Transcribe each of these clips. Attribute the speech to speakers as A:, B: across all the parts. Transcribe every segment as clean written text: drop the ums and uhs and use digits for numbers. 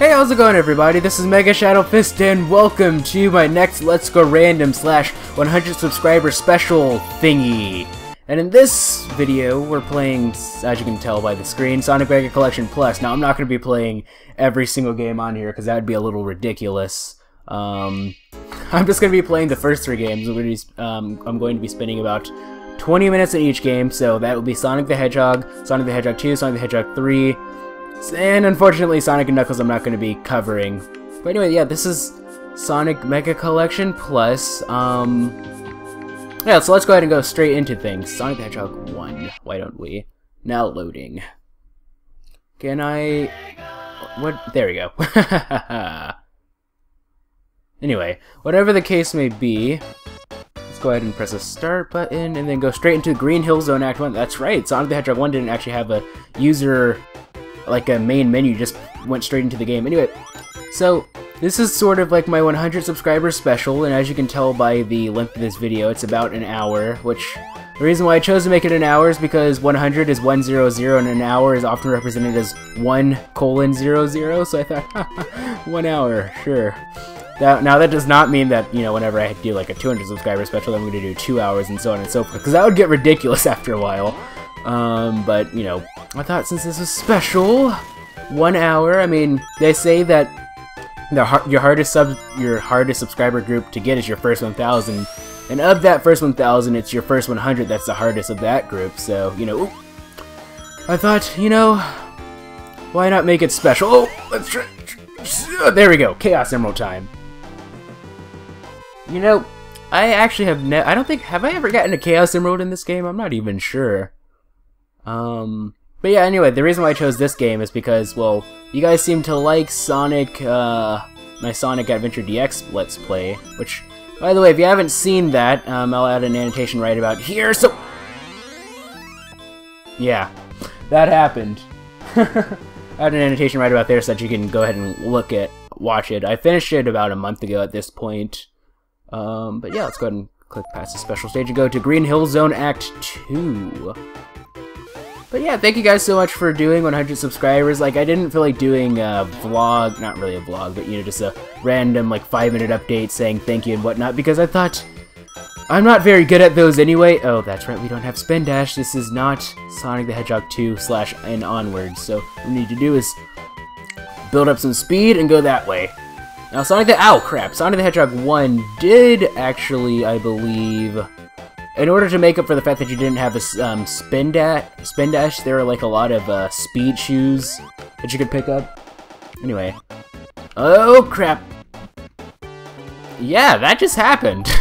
A: Hey, how's it going, everybody? This is MegaShadowFist, and welcome to my next Let's Go Random / 100 subscriber special thingy. And in this video, we're playing, as you can tell by the screen, Sonic Mega Collection Plus. Now, I'm not going to be playing every single game on here, because that would be a little ridiculous. I'm just going to be playing the first 3 games. I'm going to be spending about 20 minutes in each game, so that will be Sonic the Hedgehog, Sonic the Hedgehog 2, Sonic the Hedgehog 3, and unfortunately Sonic and Knuckles I'm not going to be covering. But anyway, yeah, this is Sonic Mega Collection Plus. Yeah, so let's go ahead and go straight into things. Sonic the Hedgehog 1, why don't we? Now loading. Can I... what? There we go. Anyway, whatever the case may be, let's go ahead and press the start button and then go straight into Green Hill Zone Act 1. That's right, Sonic the Hedgehog 1 didn't actually have a user, like a main menu, just went straight into the game. Anyway, so this is sort of like my 100 subscribers special, and as you can tell by the length of this video, it's about an hour, which the reason why I chose to make it an hour is because 100 is 100 and an hour is often represented as 1:00, so I thought, 1 hour, sure. Now that does not mean that, you know, whenever I do like a 200 subscriber special, I'm going to do 2 hours and so on and so forth, because that would get ridiculous after a while. But, you know, I thought since this was special, 1 hour, I mean, they say that your hardest subscriber group to get is your first 1,000, and of that first 1,000, it's your first 100 that's the hardest of that group, so, you know, I thought, you know, why not make it special? Oh, let's try, there we go, Chaos Emerald time. You know, I actually have I don't think, have I ever gotten a Chaos Emerald in this game? I'm not even sure. But yeah, anyway, the reason why I chose this game is because, well, you guys seem to like Sonic, my Sonic Adventure DX Let's Play, which, by the way, if you haven't seen that, I'll add an annotation right about here, so... yeah, that happened. I had an annotation right about there so that you can go ahead and watch it. I finished it about a month ago at this point. But yeah, let's go ahead and click past the special stage and go to Green Hill Zone Act 2. But yeah, thank you guys so much for doing 100 subscribers. Like, I didn't feel like doing a vlog, not really a vlog, but, you know, just a random, like, 5-minute update saying thank you and whatnot, because I thought I'm not very good at those anyway. Oh, that's right, we don't have Spin Dash. This is not Sonic the Hedgehog 2 / and onwards, so what we need to do is build up some speed and go that way. Now, Sonic the Hedgehog 1 did actually, I believe, in order to make up for the fact that you didn't have a spin dash, there are like a lot of speed shoes that you could pick up. Anyway. Oh, crap. Yeah, that just happened.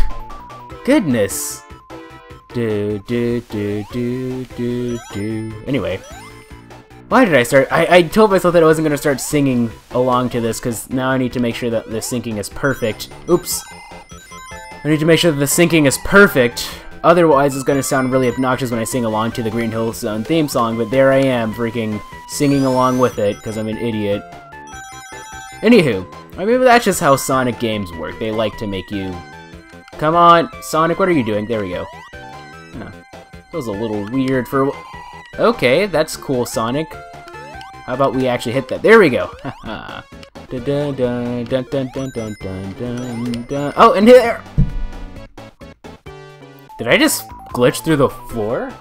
A: Goodness. Anyway. Why did I start? I told myself that I wasn't going to start singing along to this, because now I need to make sure that the syncing is perfect. Oops. I need to make sure that the syncing is perfect. Otherwise, it's going to sound really obnoxious when I sing along to the Green Hill Zone theme song, but there I am, freaking singing along with it, because I'm an idiot. Anywho, I mean, that's just how Sonic games work. They like to make you... Come on, Sonic, what are you doing? There we go. Huh. That was a little weird for... Okay, that's cool, Sonic. How about we actually hit that? There we go! Haha. Oh, and here! Did I just glitch through the floor?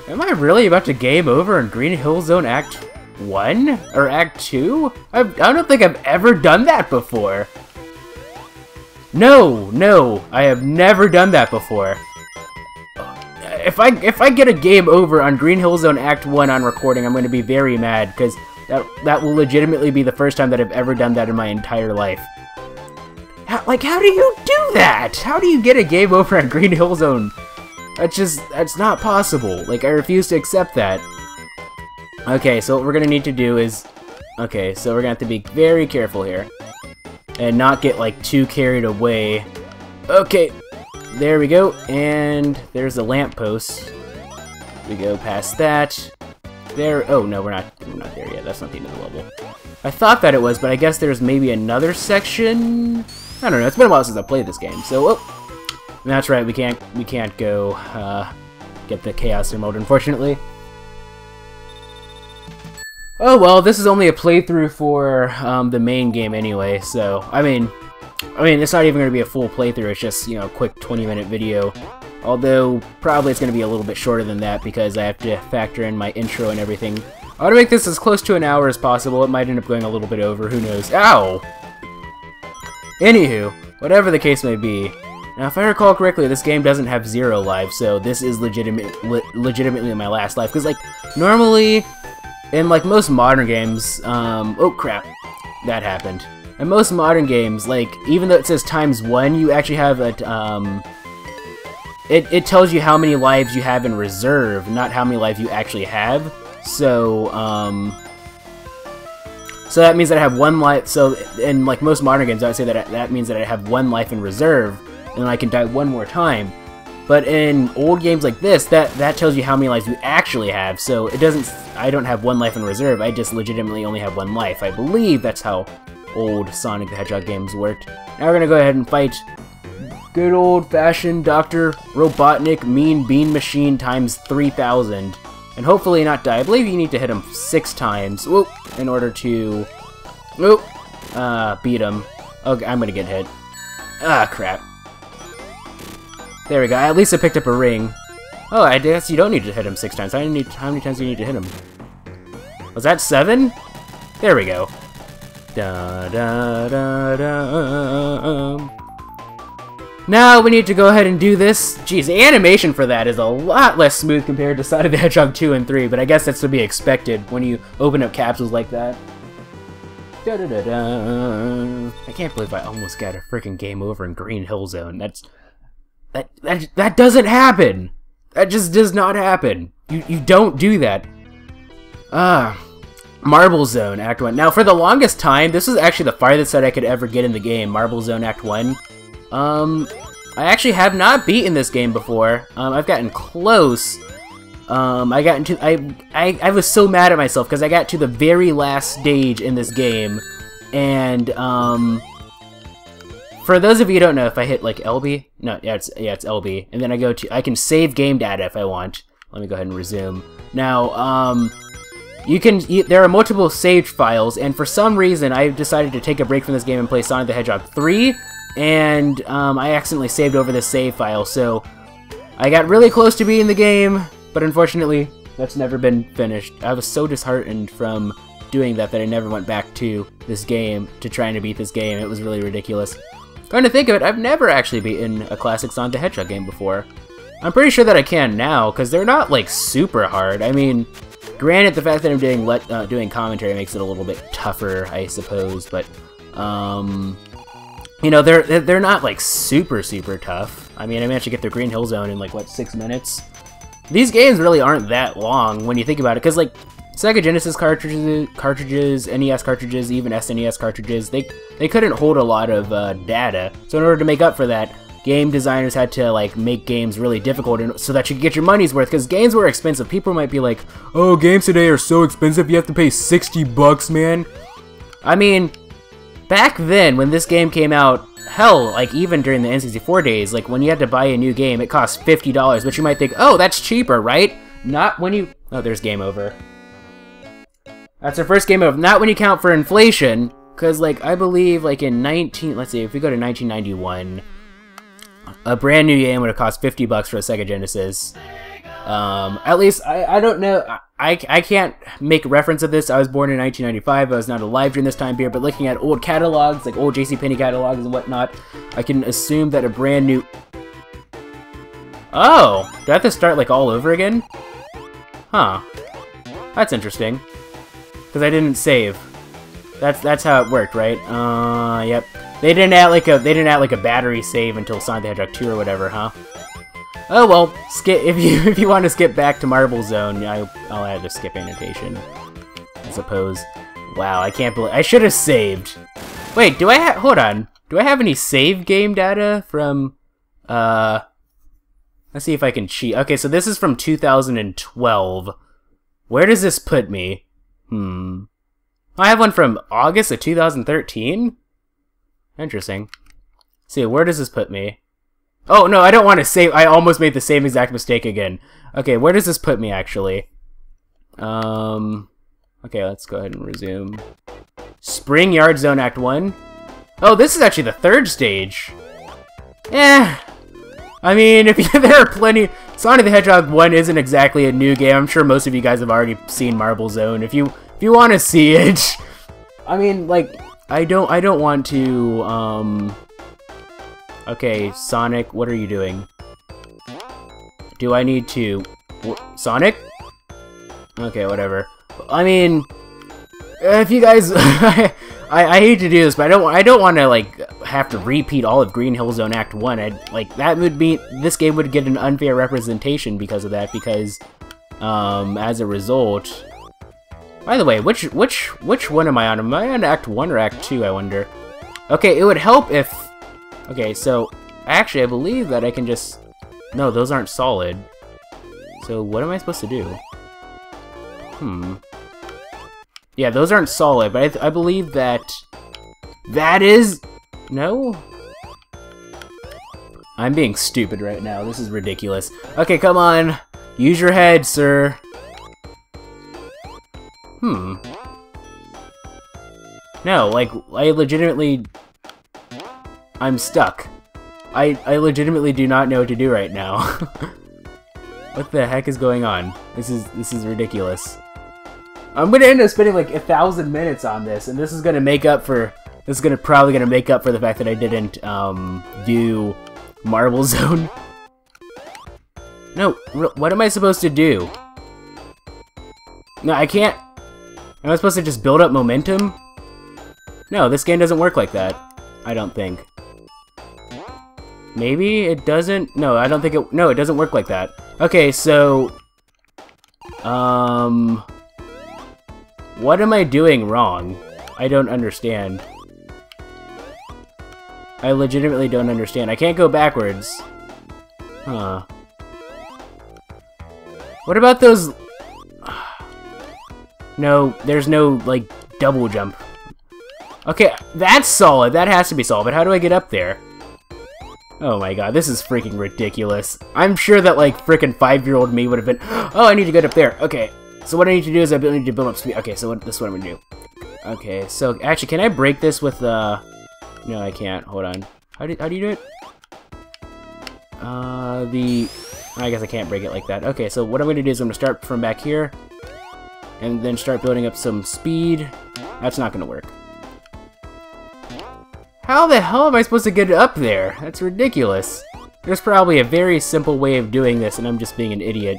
A: Am I really about to game over in Green Hill Zone Act 1? Or Act 2? I don't think I've ever done that before. No, I have never done that before. If I get a game over on Green Hill Zone Act 1 on recording, I'm going to be very mad, because that will legitimately be the first time that I've ever done that in my entire life. How do you do that? How do you get a game over on Green Hill Zone? That's not possible. Like, I refuse to accept that. Okay, so what we're going to need to do is... Okay, so we're going to have to be very careful here. And not get, like, too carried away. Okay, there we go. And there's a lamppost. We go past that. There... Oh, no, we're not there yet. That's not the end of the level. I thought that it was, but I guess there's maybe another section... I don't know, it's been a while since I played this game, so, oh, that's right, we can't go, get the Chaos Emerald, unfortunately. Oh well, this is only a playthrough for the main game anyway, so I mean, it's not even going to be a full playthrough. It's just, you know, a quick 20-minute video. Although probably it's going to be a little bit shorter than that because I have to factor in my intro and everything. I want to make this as close to an hour as possible. It might end up going a little bit over. Who knows? Ow! Anywho, whatever the case may be. Now, if I recall correctly, this game doesn't have 0 lives, so this is legitimately my last life. Because, like, normally, in, like, most modern games, oh, crap. That happened. In most modern games, like, even though it says ×1, you actually have a, it tells you how many lives you have in reserve, not how many lives you actually have. So, so that means that I have 1 life, so in, like, most modern games, I would say that that means that I have 1 life in reserve, and I can die 1 more time. But in old games like this, that tells you how many lives you actually have, so it doesn't, I don't have 1 life in reserve, I just legitimately only have 1 life. I believe that's how old Sonic the Hedgehog games worked. Now we're gonna go ahead and fight good old-fashioned Dr. Robotnik Mean Bean Machine times 3000. And hopefully not die. I believe you need to hit him 6 times, whoop, in order to, whoop, beat him. Okay, I'm gonna get hit. Ah, crap. There we go. At least I picked up a ring. Oh, I guess you don't need to hit him 6 times. How many times do you need to hit him? Was that 7? There we go. Da da da da. Now we need to go ahead and do this. Jeez, the animation for that is a lot less smooth compared to Sonic the Hedgehog 2 and 3, but I guess that's to be expected when you open up capsules like that. Da da da da. I can't believe I almost got a freaking game over in Green Hill Zone. That doesn't happen. That just does not happen. You don't do that. Marble Zone Act 1. Now, for the longest time, this was actually the farthest that I could ever get in the game, Marble Zone Act 1. I actually have not beaten this game before. I've gotten close. I was so mad at myself because I got to the very last stage in this game, and for those of you who don't know, if I hit like LB, no, it's LB, and then I can save game data if I want. Let me go ahead and resume. Now, there are multiple saved files, and for some reason, I decided to take a break from this game and play Sonic the Hedgehog 3. And I accidentally saved over this save file, so I got really close to beating the game, but unfortunately, that's never been finished. I was so disheartened from doing that I never went back to this game, to trying to beat this game. It was really ridiculous. Going to think of it, I've never actually beaten a classic Sonic the Hedgehog game before. I'm pretty sure that I can now, because they're not, like, super hard. I mean, granted, the fact that I'm doing commentary makes it a little bit tougher, I suppose, but, you know, they're not, like, super tough. I mean, I managed to get the Green Hill Zone in, like, what, 6 minutes? These games really aren't that long when you think about it, because, like, Sega Genesis cartridges, NES cartridges, even SNES cartridges, they couldn't hold a lot of data. So in order to make up for that, game designers had to, like, make games really difficult so that you could get your money's worth, because games were expensive. People might be like, oh, games today are so expensive, you have to pay 60 bucks, man. I mean, back then, when this game came out, hell, like, even during the N64 days, like, when you had to buy a new game, it cost $50, but you might think, oh, that's cheaper, right? Not when you... Oh, there's game over. That's our first game over. Not when you count for inflation, because, like, I believe, like, in let's see, if we go to 1991, a brand new game would have cost 50 bucks for a Sega Genesis. At least, I don't know, I can't make reference of this. I was born in 1995, I was not alive during this time period, but looking at old catalogs, like old JCPenney catalogs and whatnot, I can assume that a brand new... Oh! Do I have to start, like, all over again? Huh. That's interesting. Because I didn't save. That's how it worked, right? Yep. They didn't add like a battery save until Sonic the Hedgehog 2 or whatever, huh? Oh well, if you want to skip back to Marble Zone, I'll add a skip annotation, I suppose. Wow, I can't believe I should have saved. Wait, hold on. Do I have any save game data from let's see if I can cheat. Okay, so this is from 2012. Where does this put me? I have one from August of 2013? Interesting. Let's see, where does this put me? Oh, no, I don't want to save. I almost made the same exact mistake again. Okay, where does this put me, actually? Okay, let's go ahead and resume. Spring Yard Zone Act 1. Oh, this is actually the third stage. Eh. I mean, there are plenty... Sonic the Hedgehog 1 isn't exactly a new game. I'm sure most of you guys have already seen Marble Zone. If you want to see it... I mean, like, I don't want to, Okay, Sonic, what are you doing? Do I need to... Sonic? Okay, whatever. I mean... If you guys... I hate to do this, but I don't want to, like, have to repeat all of Green Hill Zone Act 1. That would be... This game would get an unfair representation because of that, because, as a result... By the way, which one am I on? Am I on Act 1 or Act 2, I wonder? Okay, it would help if... Okay, so... Actually, I believe that I can just... No, those aren't solid. So, what am I supposed to do? Yeah, those aren't solid, but I believe that... That is... No? I'm being stupid right now. This is ridiculous. Okay, come on. Use your head, sir. No, like, I legitimately... I'm stuck. I legitimately do not know what to do right now. What the heck is going on? This is ridiculous. I'm gonna end up spending like 1,000 minutes on this, and this is gonna make up for... This is probably gonna make up for the fact that I didn't, do Marble Zone. No, what am I supposed to do? No, I can't... Am I supposed to just build up momentum? No, this game doesn't work like that. I don't think. Maybe it doesn't? No, I don't think it... No, it doesn't work like that. Okay, so... What am I doing wrong? I don't understand. I legitimately don't understand. I can't go backwards. Huh. What about those... No, there's no, like, double jump. Okay, that's solid. That has to be solid, but how do I get up there? Oh my god, this is freaking ridiculous. I'm sure that, like, freaking 5-year-old me would have been... Oh, I need to get up there. Okay, so what I need to do is I need to build up speed. Okay, so this is what I'm gonna do. Okay, so, actually, can I break this with, No, I can't. Hold on. How do you do it? I guess I can't break it like that. Okay, so what I'm gonna do is I'm gonna start from back here, and then start building up some speed. That's not gonna work. How the hell am I supposed to get up there? That's ridiculous. There's probably a very simple way of doing this, and I'm just being an idiot.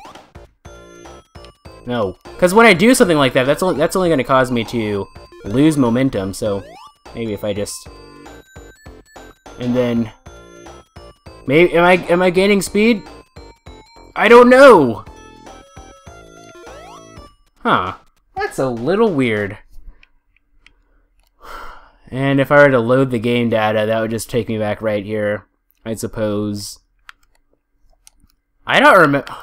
A: No, because when I do something like that, that's only going to cause me to lose momentum. So maybe if I just... And then... Maybe am I gaining speed? I don't know. Huh? That's a little weird. And if I were to load the game data, that would just take me back right here, I suppose. I don't remember...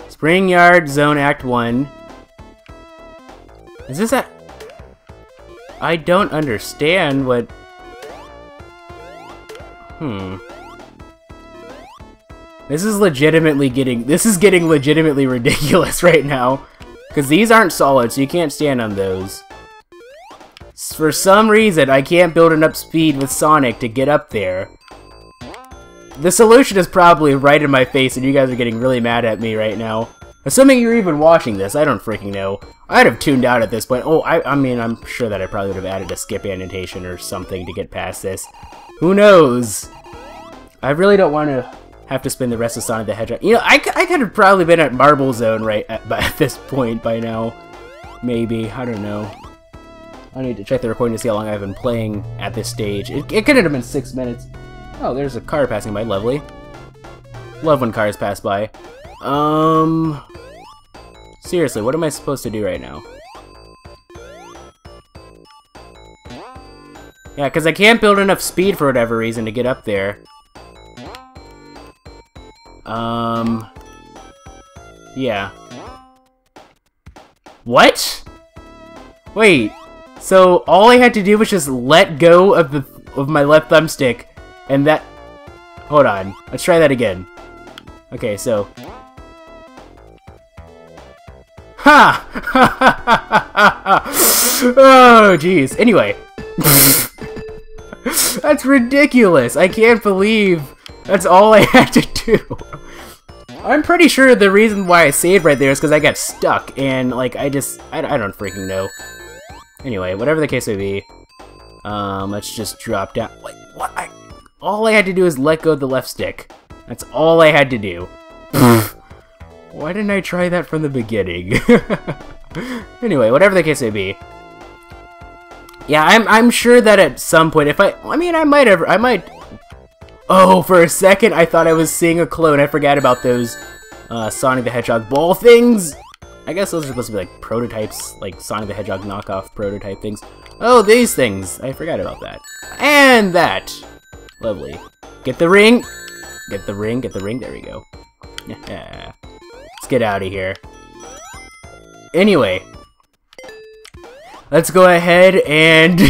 A: Spring Yard Zone Act 1. Is this that... I don't understand what... This is legitimately getting... This is getting legitimately ridiculous right now. Because these aren't solid, so you can't stand on those. For some reason, I can't build enough speed with Sonic to get up there. The solution is probably right in my face, and you guys are getting really mad at me right now. Assuming you're even watching this, I don't freaking know. I'd have tuned out at this point. Oh, I mean, I'm sure that I probably would have added a skip annotation or something to get past this. Who knows? I really don't want to have to spend the rest of Sonic the Hedgehog. You know, I could have probably been at Marble Zone at this point by now. Maybe. I don't know. I need to check the recording to see how long I've been playing at this stage. It could have been 6 minutes. Oh, there's a car passing by. Lovely. Love when cars pass by. Seriously, what am I supposed to do right now? Yeah, because I can't build enough speed for whatever reason to get up there. Yeah. What? Wait. So all I had to do was just let go of my left thumbstick, and that... Hold on. Let's try that again. Okay, so... Ha! Oh, jeez. Anyway. That's ridiculous. I can't believe that's all I had to do. I'm pretty sure the reason why I saved right there is because I got stuck, and, like, I don't freaking know. Anyway, whatever the case may be, let's just drop down. Like, what? All I had to do is let go of the left stick. That's all I had to do. Why didn't I try that from the beginning? Anyway, whatever the case may be. Yeah, I'm sure that at some point, I might. Oh, for a second, I thought I was seeing a clone. I forgot about those Sonic the Hedgehog ball things. I guess those are supposed to be like prototypes, like Sonic the Hedgehog knockoff prototype things. Oh, these things. I forgot about that. And that. Lovely. Get the ring. Get the ring. Get the ring. There we go. Let's get out of here. Anyway. Let's go ahead and...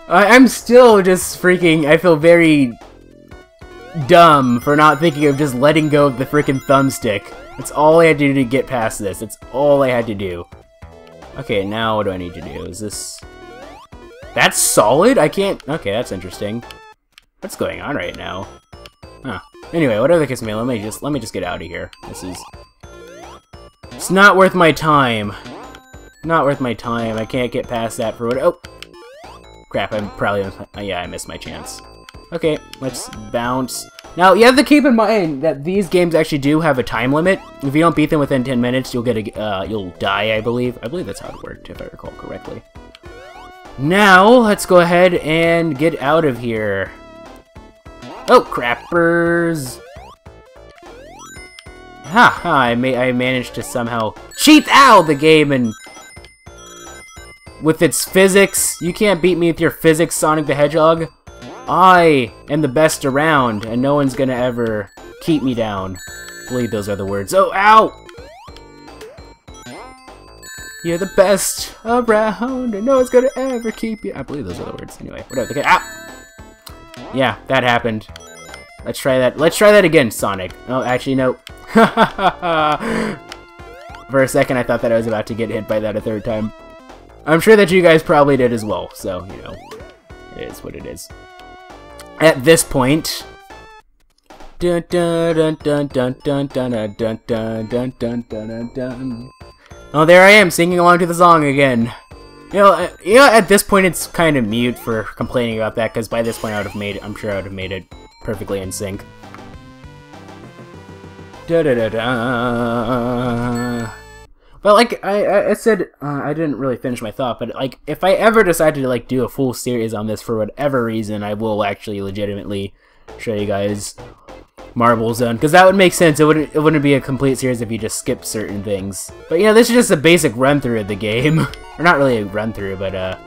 A: I'm still just freaking... I feel very dumb for not thinking of just letting go of the freaking thumbstick. That's all I had to do to get past this. That's all I had to do. Okay, now what do I need to do? Is this... That's solid? I can't... Okay, that's interesting. What's going on right now? Huh. Anyway, whatever the case may be, let me just get out of here. This is... It's not worth my time. Not worth my time. I can't get past that for what... Oh! Crap, I'm probably... Yeah, I missed my chance. Okay, let's bounce. Now, you have to keep in mind that these games actually do have a time limit. If you don't beat them within 10 minutes, you'll get a... you'll die, I believe. I believe that's how it worked, if I recall correctly. Now, let's go ahead and get out of here. Oh, crappers! Ha ha! I managed to somehow cheat out the game and with its physics. You can't beat me with your physics, Sonic the Hedgehog. I am the best around, and no one's gonna ever keep me down. I believe those are the words. Oh, ow! You're the best around, and no one's gonna ever keep you. I believe those are the words. Anyway, whatever. Okay, ah! Yeah, that happened. Let's try that. Let's try that again, Sonic. Oh, actually, no. For a second, I thought that I was about to get hit by that a third time. I'm sure that you guys probably did as well, so, you know, it is what it is. At this point... Dun dun dun dun dun dun dun dun dun dun dun dun dun. Oh, there I am, singing along to the song again. You know, at this point it's kind of mute for complaining about that, because by this point I'm sure I would have made it perfectly in sync. Da da da da. But like I said, I didn't really finish my thought. But like, if I ever decided to like do a full series on this for whatever reason, I will actually legitimately show you guys Marble Zone, because that would make sense. It wouldn't be a complete series if you just skipped certain things. But you know, this is just a basic run through of the game, or not really a run through, but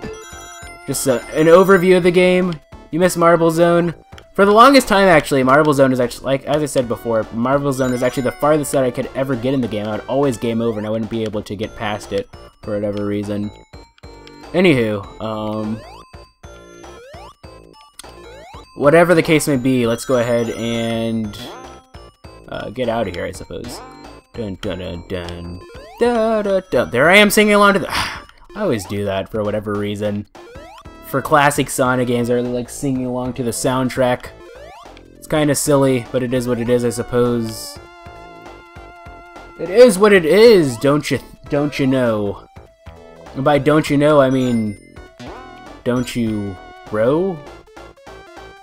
A: just an overview of the game. You missed Marble Zone. For the longest time, actually, Marble Zone is actually, like, as I said before, Marble Zone is actually the farthest that I could ever get in the game. I would always game over, and I wouldn't be able to get past it for whatever reason. Anywho, whatever the case may be, let's go ahead and get out of here, I suppose. Dun dun dun dun. Da, da, da. There I am singing along to the... I always do that for whatever reason. For classic Sonic games, I really like singing along to the soundtrack. It's kind of silly, but it is what it is, I suppose. It is what it is, don't you know? And by don't you know, I mean, don't you row?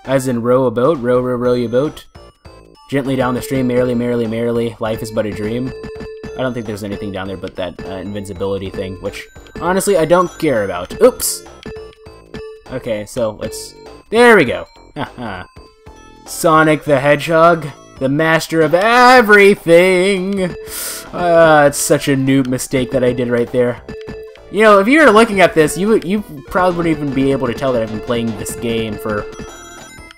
A: As in row a boat, row, row, row your boat. Gently down the stream, merrily, merrily, merrily, life is but a dream. I don't think there's anything down there but that invincibility thing, which, honestly, I don't care about. Oops! Okay, so let's... There we go! Haha. Sonic the Hedgehog, the master of everything! It's such a noob mistake that I did right there. You know, if you were looking at this, you probably wouldn't even be able to tell that I've been playing this game for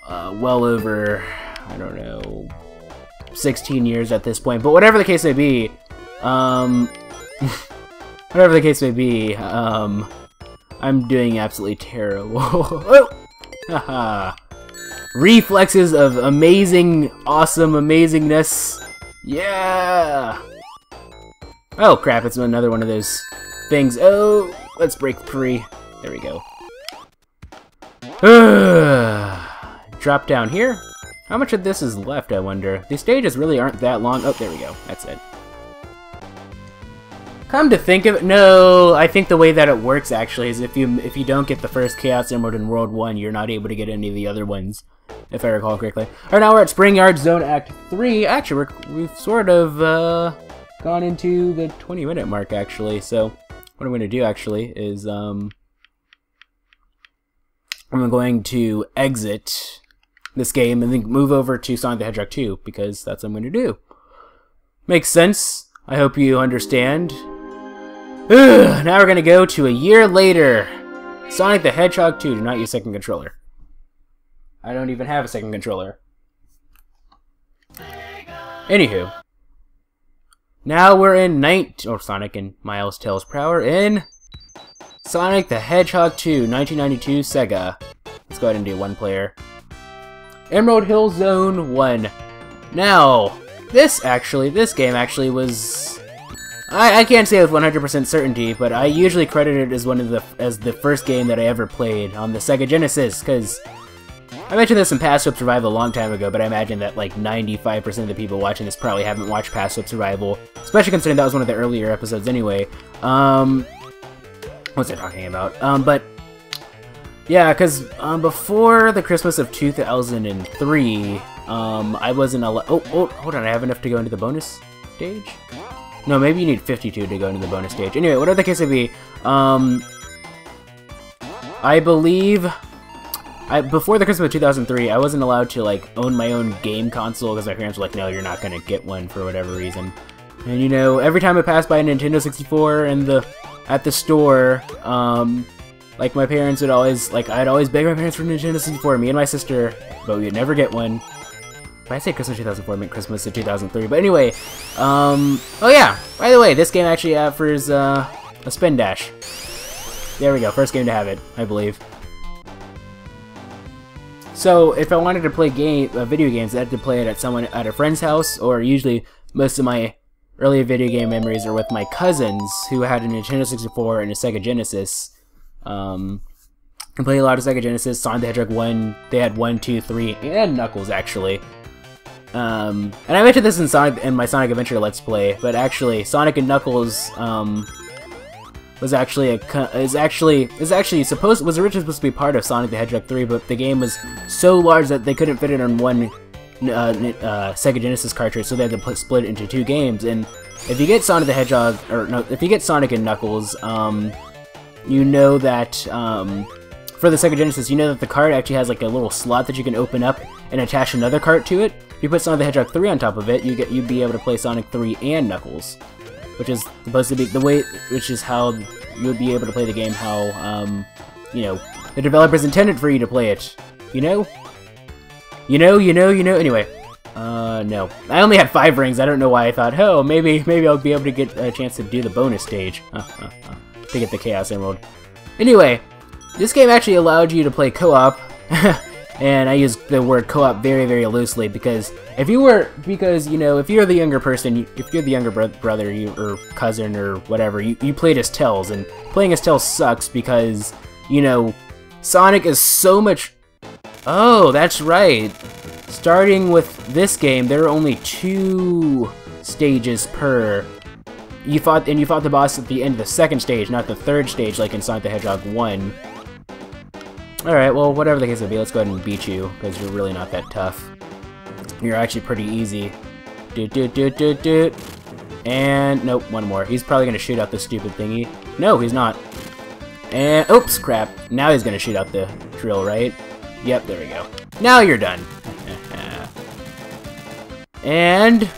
A: well over, I don't know, 16 years at this point. But whatever the case may be, whatever the case may be, I'm doing absolutely terrible. Oh! Haha. Reflexes of amazing, awesome amazingness. Yeah! Oh crap, it's another one of those things. Oh, let's break free. There we go. Drop down here. How much of this is left, I wonder? These stages really aren't that long. Oh, there we go. That's it. Come to think of it, no, I think the way that it works actually is if you don't get the first Chaos Emerald in World 1, you're not able to get any of the other ones, if I recall correctly. Alright, now we're at Spring Yard Zone Act 3. Actually, we've sort of gone into the 20-minute mark, actually. So, what I'm going to do, actually, is I'm going to exit this game and then move over to Sonic the Hedgehog 2, because that's what I'm going to do. Makes sense. I hope you understand. Now we're going to go to a year later. Sonic the Hedgehog 2. Do not use second controller. I don't even have a second controller. Anywho. Now we're in Sonic and Miles Tails Prower in Sonic the Hedgehog 2, 1992 Sega. Let's go ahead and do one player. Emerald Hill Zone 1. Now, this game actually was... I can't say with 100% certainty, but I usually credit it as the first game that I ever played on the Sega Genesis, because I mentioned this in Past Hope Survival a long time ago, but I imagine that like 95% of the people watching this probably haven't watched Past Hope Survival, especially considering that was one of the earlier episodes anyway. What's I talking about? But yeah, because before the Christmas of 2003, I wasn't allowed. Oh, hold on, I have enough to go into the bonus stage? No, maybe you need 52 to go into the bonus stage. Anyway, whatever the case may be, I believe before the Christmas of 2003, I wasn't allowed to like own my own game console because my parents were like, no, you're not gonna get one for whatever reason. And you know, every time I passed by a Nintendo 64 at the store, like my parents would always, like I'd always beg my parents for Nintendo 64, me and my sister, but we'd never get one. When I say Christmas 2004, I meant Christmas of 2003. But anyway, oh yeah, by the way, this game actually offers a spin dash. There we go, first game to have it, I believe. So if I wanted to play video games, I had to play it at a friend's house, or usually most of my early video game memories are with my cousins who had a Nintendo 64 and a Sega Genesis. I played a lot of Sega Genesis, Sonic the Hedgehog 1, they had 1, 2, 3, and Knuckles actually. And I mentioned this in my Sonic Adventure Let's Play, but actually Sonic and Knuckles was originally supposed to be part of Sonic the Hedgehog 3, but the game was so large that they couldn't fit it on one Sega Genesis cartridge, so they had to split it into two games. And if you get Sonic the Hedgehog, if you get Sonic and Knuckles, you know that for the Sega Genesis, you know that the cart actually has like a little slot that you can open up and attach another cart to it. If you put Sonic the Hedgehog 3 on top of it, you'd be able to play Sonic 3 and Knuckles, which is supposed to be which is how you would be able to play the game how you know, the developers intended for you to play it. You know. Anyway, no, I only had 5 rings. I don't know why I thought, oh, maybe I'll be able to get a chance to do the bonus stage to get the Chaos Emerald. Anyway, this game actually allowed you to play co-op. And I use the word co-op very, very loosely because if you're the younger person, if you're the younger brother or cousin or whatever, you played as Tails, and playing as Tails sucks because, you know, Sonic is so much... Oh, that's right. Starting with this game, there are only 2 stages per... You fought the boss at the end of the second stage, not the third stage like in Sonic the Hedgehog 1. Alright, well, whatever the case may be, let's go ahead and beat you, because you're really not that tough. You're actually pretty easy. And, nope, one more. He's probably going to shoot out the stupid thingy. No, he's not. And, oops, crap. Now he's going to shoot out the drill, right? Yep, there we go. Now you're done. And,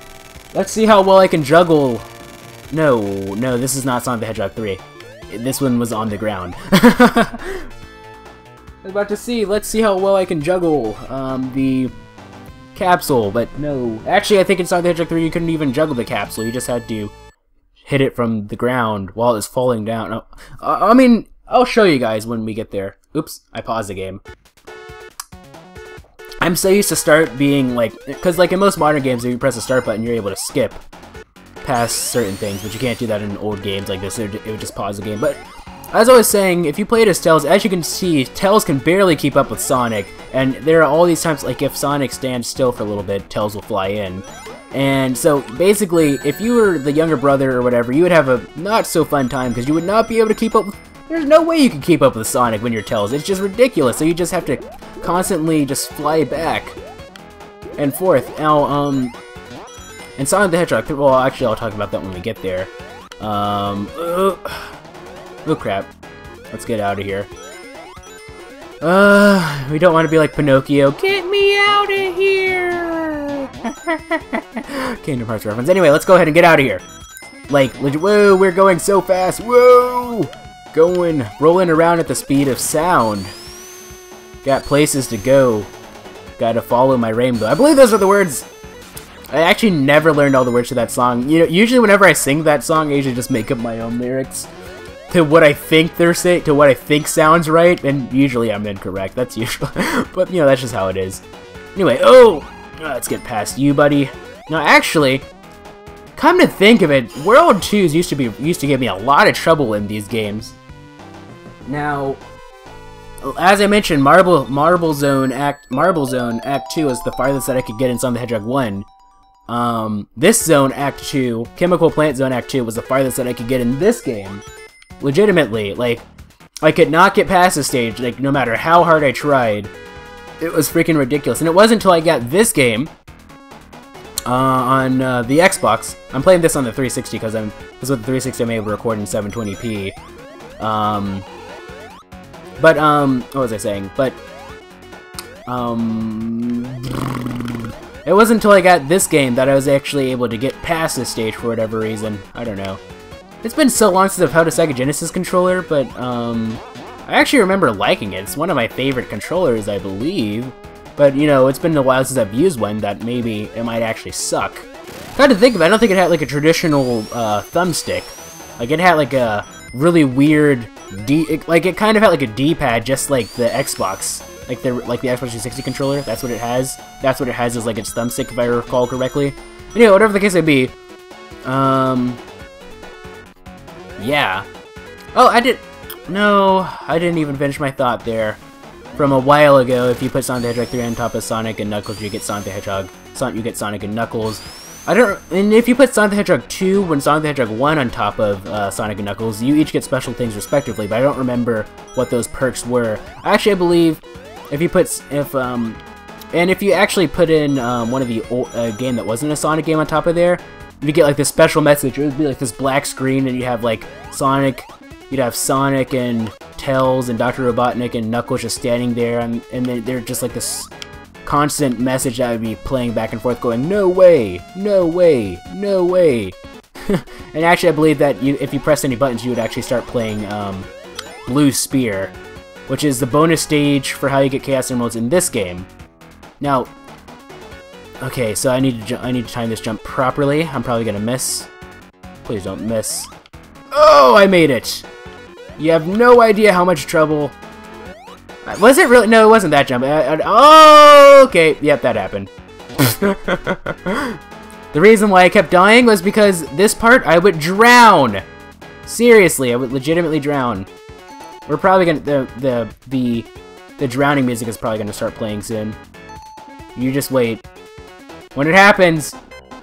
A: let's see how well I can juggle. No, this is not Sonic the Hedgehog 3. This one was on the ground. I was about to see, let's see how well I can juggle the capsule, but no. Actually, I think in Sonic the Hedgehog 3 you couldn't even juggle the capsule, you just had to hit it from the ground while it's falling down. Oh, I mean, I'll show you guys when we get there. Oops, I paused the game. I'm so used to start being like, because like in most modern games, if you press the start button, you're able to skip. past certain things, but you can't do that in old games like this. It would just pause the game. But as I was saying, if you played as Tails, as you can see, Tails can barely keep up with Sonic, and there are all these times, like if Sonic stands still for a little bit, Tails will fly in. And so, basically, if you were the younger brother or whatever, you would have a not-so-fun time, because you would not be able to keep up with... There's no way you can keep up with Sonic when you're Tails. It's just ridiculous, so you just have to constantly just fly back and forth. Now, and Sonic the Hedgehog, well, actually, I'll talk about that when we get there. Oh crap. Let's get out of here. We don't want to be like Pinocchio. Get me out of here! Kingdom Hearts reference. Anyway, let's go ahead and get out of here. Like, whoa, we're going so fast. Whoa! Rolling around at the speed of sound. Got places to go. Gotta follow my rainbow. I believe those are the words. I actually never learned all the words to that song. You know, usually whenever I sing that song, I usually just make up my own lyrics to what I think they're saying, to what I think sounds right, and usually I'm incorrect. That's usual, but you know, that's just how it is. Anyway, let's get past you, buddy. Now, actually, come to think of it, World 2s used to give me a lot of trouble in these games. Now, as I mentioned, Marble Zone Act 2 is the farthest that I could get in Sonic the Hedgehog 1. This zone, Act 2, Chemical Plant Zone Act 2, was the farthest that I could get in this game. Legitimately, like, I could not get past this stage, like, no matter how hard I tried. It was freaking ridiculous. And it wasn't until I got this game on the Xbox. I'm playing this on the 360 because with the 360 I'm able to record in 720p. What was I saying? But, it wasn't until I got this game that I was actually able to get past this stage for whatever reason. I don't know. It's been so long since I've held a Sega Genesis controller, but, I actually remember liking it. It's one of my favorite controllers, I believe. But, you know, it's been a while since I've used one that maybe it might actually suck. Kind to think of it, I don't think it had, like, a traditional, thumbstick. Like, it had, like, a really weird it kind of had, like, a D-pad, just like the Xbox. Like the Xbox 360 controller, that's what it has. That's what it has as, like, its thumbstick, if I recall correctly. Anyway, whatever the case may be, yeah. Oh, I didn't even finish my thought there. From a while ago, if you put Sonic the Hedgehog 3 on top of Sonic and Knuckles, you get Sonic the Hedgehog. You get Sonic and Knuckles. And if you put Sonic the Hedgehog 2 and Sonic the Hedgehog 1 on top of Sonic and Knuckles, you each get special things respectively, but I don't remember what those perks were. Actually, I believe if you actually put in one of the game that wasn't a Sonic game on top of there, you get like this special message. It would be like this black screen, and you have like Sonic. You'd have Sonic and Tails and Dr. Robotnik and Knuckles just standing there, and they're just like this constant message that would be playing back and forth, going, "No way, no way, no way." And actually, I believe that if you press any buttons, you would actually start playing Blue Spear, which is the bonus stage for how you get Chaos Emeralds in this game. Now, okay, so I need to time this jump properly. I'm probably gonna miss. Please don't miss. Oh, I made it! You have no idea how much trouble. Was it really? No, it wasn't that jump. Oh, okay. Yep, that happened. The reason why I kept dying was because this part I would drown. Seriously, I would legitimately drown. We're probably gonna the drowning music is probably gonna start playing soon. You just wait. When it happens,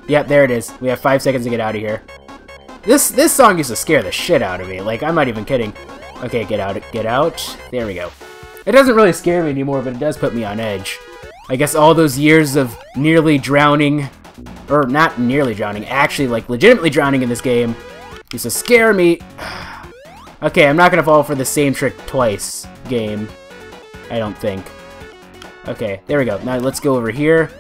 A: yep, there it is. We have 5 seconds to get out of here. This song used to scare the shit out of me. Like, I'm not even kidding. Okay, get out, get out. There we go. It doesn't really scare me anymore, but it does put me on edge. I guess all those years of nearly drowning, or not nearly drowning, actually, like, legitimately drowning in this game, used to scare me. Okay, I'm not gonna fall for the same trick twice game. I don't think. Okay, there we go. Now let's go over here.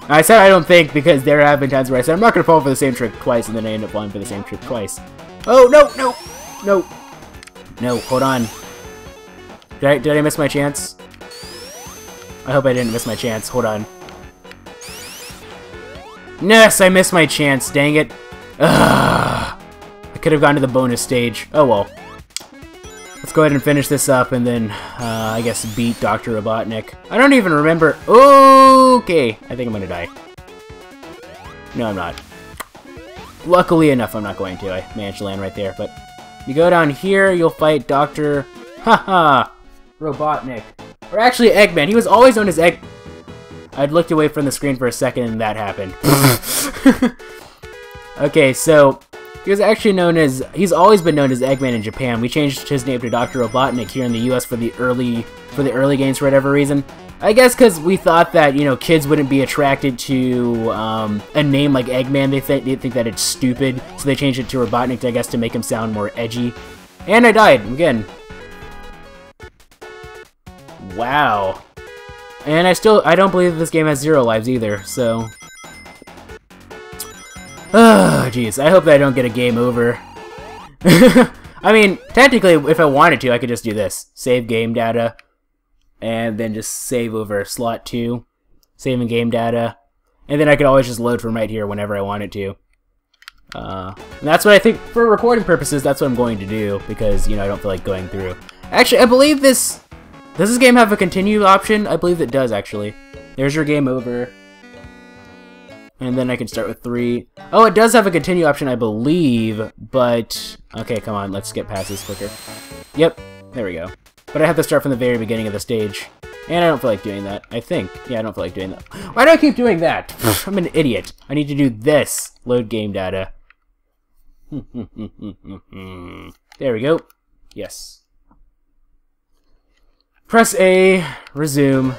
A: I said I don't think because there have been times where I said I'm not gonna fall for the same trick twice, and then I end up falling for the same trick twice. Oh, no, no, no. No, hold on. Did I miss my chance? I hope I didn't miss my chance. Hold on. Yes, I missed my chance. Dang it. Ugh. I could have gone to the bonus stage. Oh well. Let's go ahead and finish this up and then, I guess, beat Dr. Robotnik. I don't even remember. Okay. I think I'm gonna die. No, I'm not. Luckily enough, I'm not going to. I managed to land right there. But you go down here, you'll fight Dr. Haha Robotnik. Or actually, Eggman. He was always known as Egg... I'd looked away from the screen for a second and that happened. Okay, so... He was actually known as... He's always been known as Eggman in Japan. We changed his name to Dr. Robotnik here in the US for the early games for whatever reason. I guess because we thought that, you know, kids wouldn't be attracted to a name like Eggman. They think that it's stupid, so they changed it to Robotnik, I guess, to make him sound more edgy. And I died, again. Wow. And I don't believe this game has 0 lives either, so... Oh, jeez. I hope that I don't get a game over. I mean, technically, if I wanted to, I could just do this. Save game data. And then just save over slot 2. Saving game data. And then I could always just load from right here whenever I wanted to. And that's what I think, for recording purposes, that's what I'm going to do. Because, you know, I don't feel like going through. Actually, I believe this... Does this game have a continue option? I believe it does, actually. There's your game over. And then I can start with 3. Oh, it does have a continue option, I believe, but... Okay, come on, let's get past this quicker. Yep, there we go. But I have to start from the very beginning of the stage. And I don't feel like doing that, I think. Yeah, I don't feel like doing that. Why do I keep doing that? I'm an idiot. I need to do this. Load game data. There we go. Yes. Press A, resume.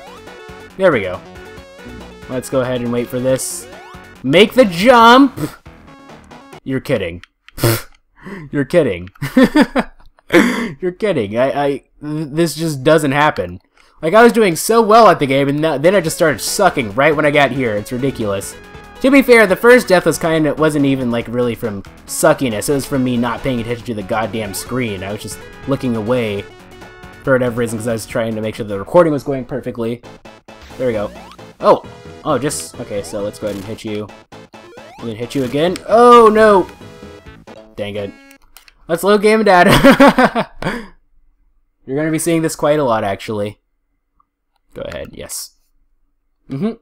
A: There we go. Let's go ahead and wait for this. Make the jump! You're kidding. You're kidding. You're kidding. This just doesn't happen. Like, I was doing so well at the game, and then I just started sucking right when I got here. It's ridiculous. To be fair, the first death wasn't even, like, really from suckiness. It was from me not paying attention to the goddamn screen. I was just looking away for whatever reason, because I was trying to make sure the recording was going perfectly. There we go. Oh! Oh, just... Okay, so let's go ahead and hit you. And then hit you again. Oh, no! Dang it. Let's load game data. You're going to be seeing this quite a lot, actually. Go ahead, yes. Let's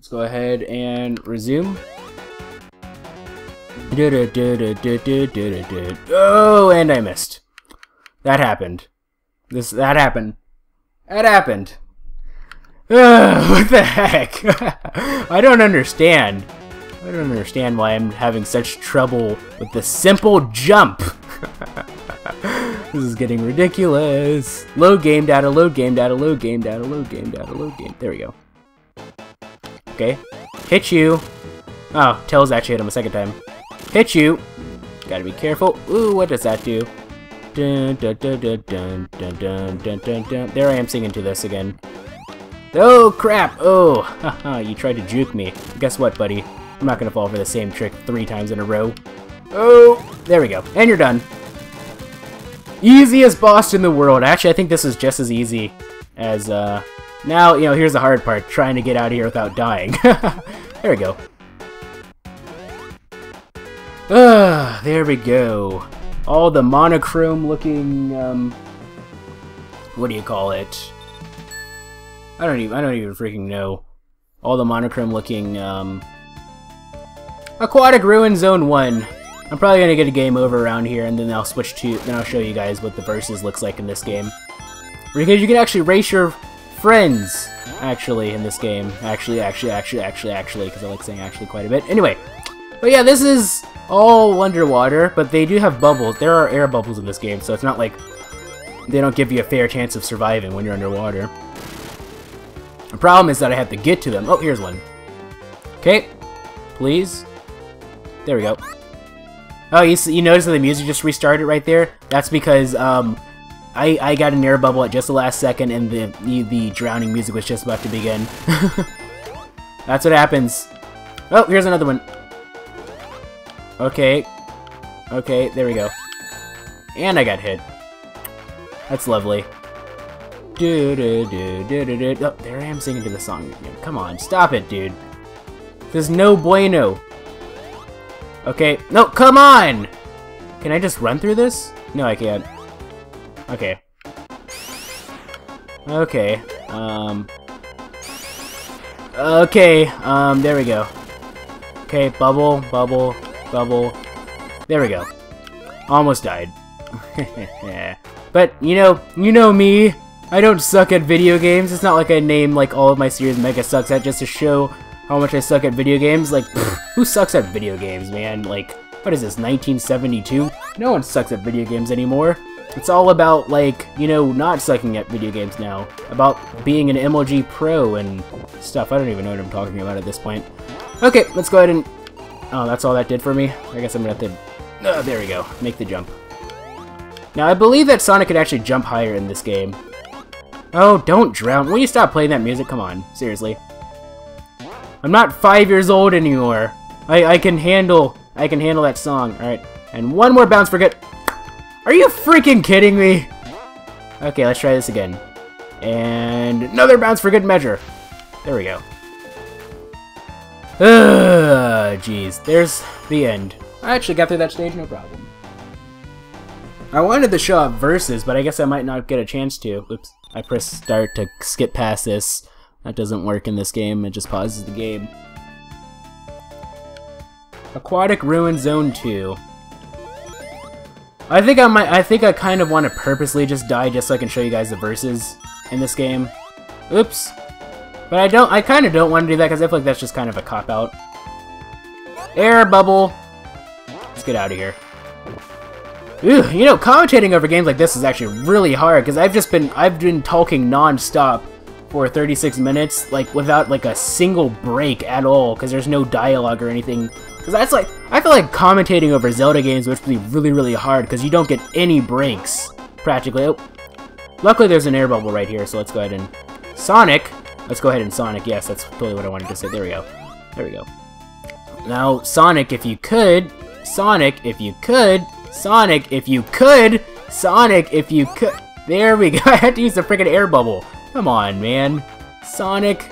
A: go ahead and resume. Oh, and I missed. That happened. That happened. That happened. What the heck? I don't understand. I don't understand why I'm having such trouble with the simple jump. This is getting ridiculous. Load game data, load game data, load game data, load game data, load game. There we go. Okay. Hit you. Oh, Tails actually hit him a second time. Hit you. Gotta be careful. Ooh, what does that do? Dun, dun, dun, dun, dun, dun, dun, dun, dun, dun. There I am singing to this again. Oh, crap! Oh, haha, you tried to juke me. Guess what, buddy? I'm not gonna fall for the same trick 3 times in a row. Oh, there we go. And you're done. Easiest boss in the world. Actually, I think this is just as easy as, Now, you know, here's the hard part. Trying to get out of here without dying. There we go. There we go. All the monochrome looking, what do you call it? I don't even freaking know. All the monochrome looking, Aquatic Ruin Zone 1. I'm probably gonna get a game over around here, and then I'll switch to, then I'll show you guys what the versus looks like in this game. Because you can actually race your friends, actually, in this game. Actually, because I like saying actually quite a bit. Anyway, but yeah, this is all underwater, but they do have bubbles. There are air bubbles in this game, so it's not like they don't give you a fair chance of surviving when you're underwater. The problem is that I have to get to them. Oh, here's one. Okay, please. There we go. Oh, you notice that the music just restarted right there? That's because I got an air bubble at just the last second, and the drowning music was just about to begin. That's what happens. Oh, here's another one. Okay. Okay, there we go. And I got hit. That's lovely. Oh, there I am singing to the song again. Come on, stop it, dude. There's no bueno. Okay, no, come on! Can I just run through this? No, I can't. Okay. Okay, okay, there we go. Okay, bubble, bubble, bubble. There we go. Almost died. But, you know me. I don't suck at video games. It's not like I name like all of my series Mega Sucks at just to show how much I suck at video games. Like, who sucks at video games, man? Like, what is this, 1972? No one sucks at video games anymore. It's all about, like, not sucking at video games now. About being an MLG pro and stuff. I don't even know what I'm talking about at this point. Okay, let's go ahead and... Oh, that's all that did for me? I guess I'm gonna have to... Oh, there we go. Make the jump. Now, I believe that Sonic could actually jump higher in this game. Oh, don't drown. Will you stop playing that music? Come on. Seriously. I'm not 5 years old anymore. I can handle that song. Alright. And one more bounce for good. Are you freaking kidding me? Okay, let's try this again. And another bounce for good measure. There we go. Jeez. There's the end. I actually got through that stage, no problem. I wanted to show off verses, but I guess I might not get a chance to. Oops. I press start to skip past this. That doesn't work in this game. It just pauses the game. Aquatic Ruin Zone 2. I think I kind of want to purposely just die just so I can show you guys the verses in this game. Oops. But I kind of don't want to do that because I feel like that's just kind of a cop-out. Air bubble. Let's get out of here. Ooh, commentating over games like this is actually really hard because I've been talking non-stop for 36 minutes, like without like a single break at all, because there's no dialogue or anything. Because that's like, I feel like commentating over Zelda games would be really, really hard because you don't get any breaks practically. Oh, luckily there's an air bubble right here, so let's go ahead and Sonic. Let's go ahead and Sonic. Yes, that's totally what I wanted to say. There we go. There we go. Now, Sonic, if you could. Sonic, if you could. Sonic, if you could! Sonic, if you could! There we go, I had to use the freaking air bubble. Come on, man. Sonic,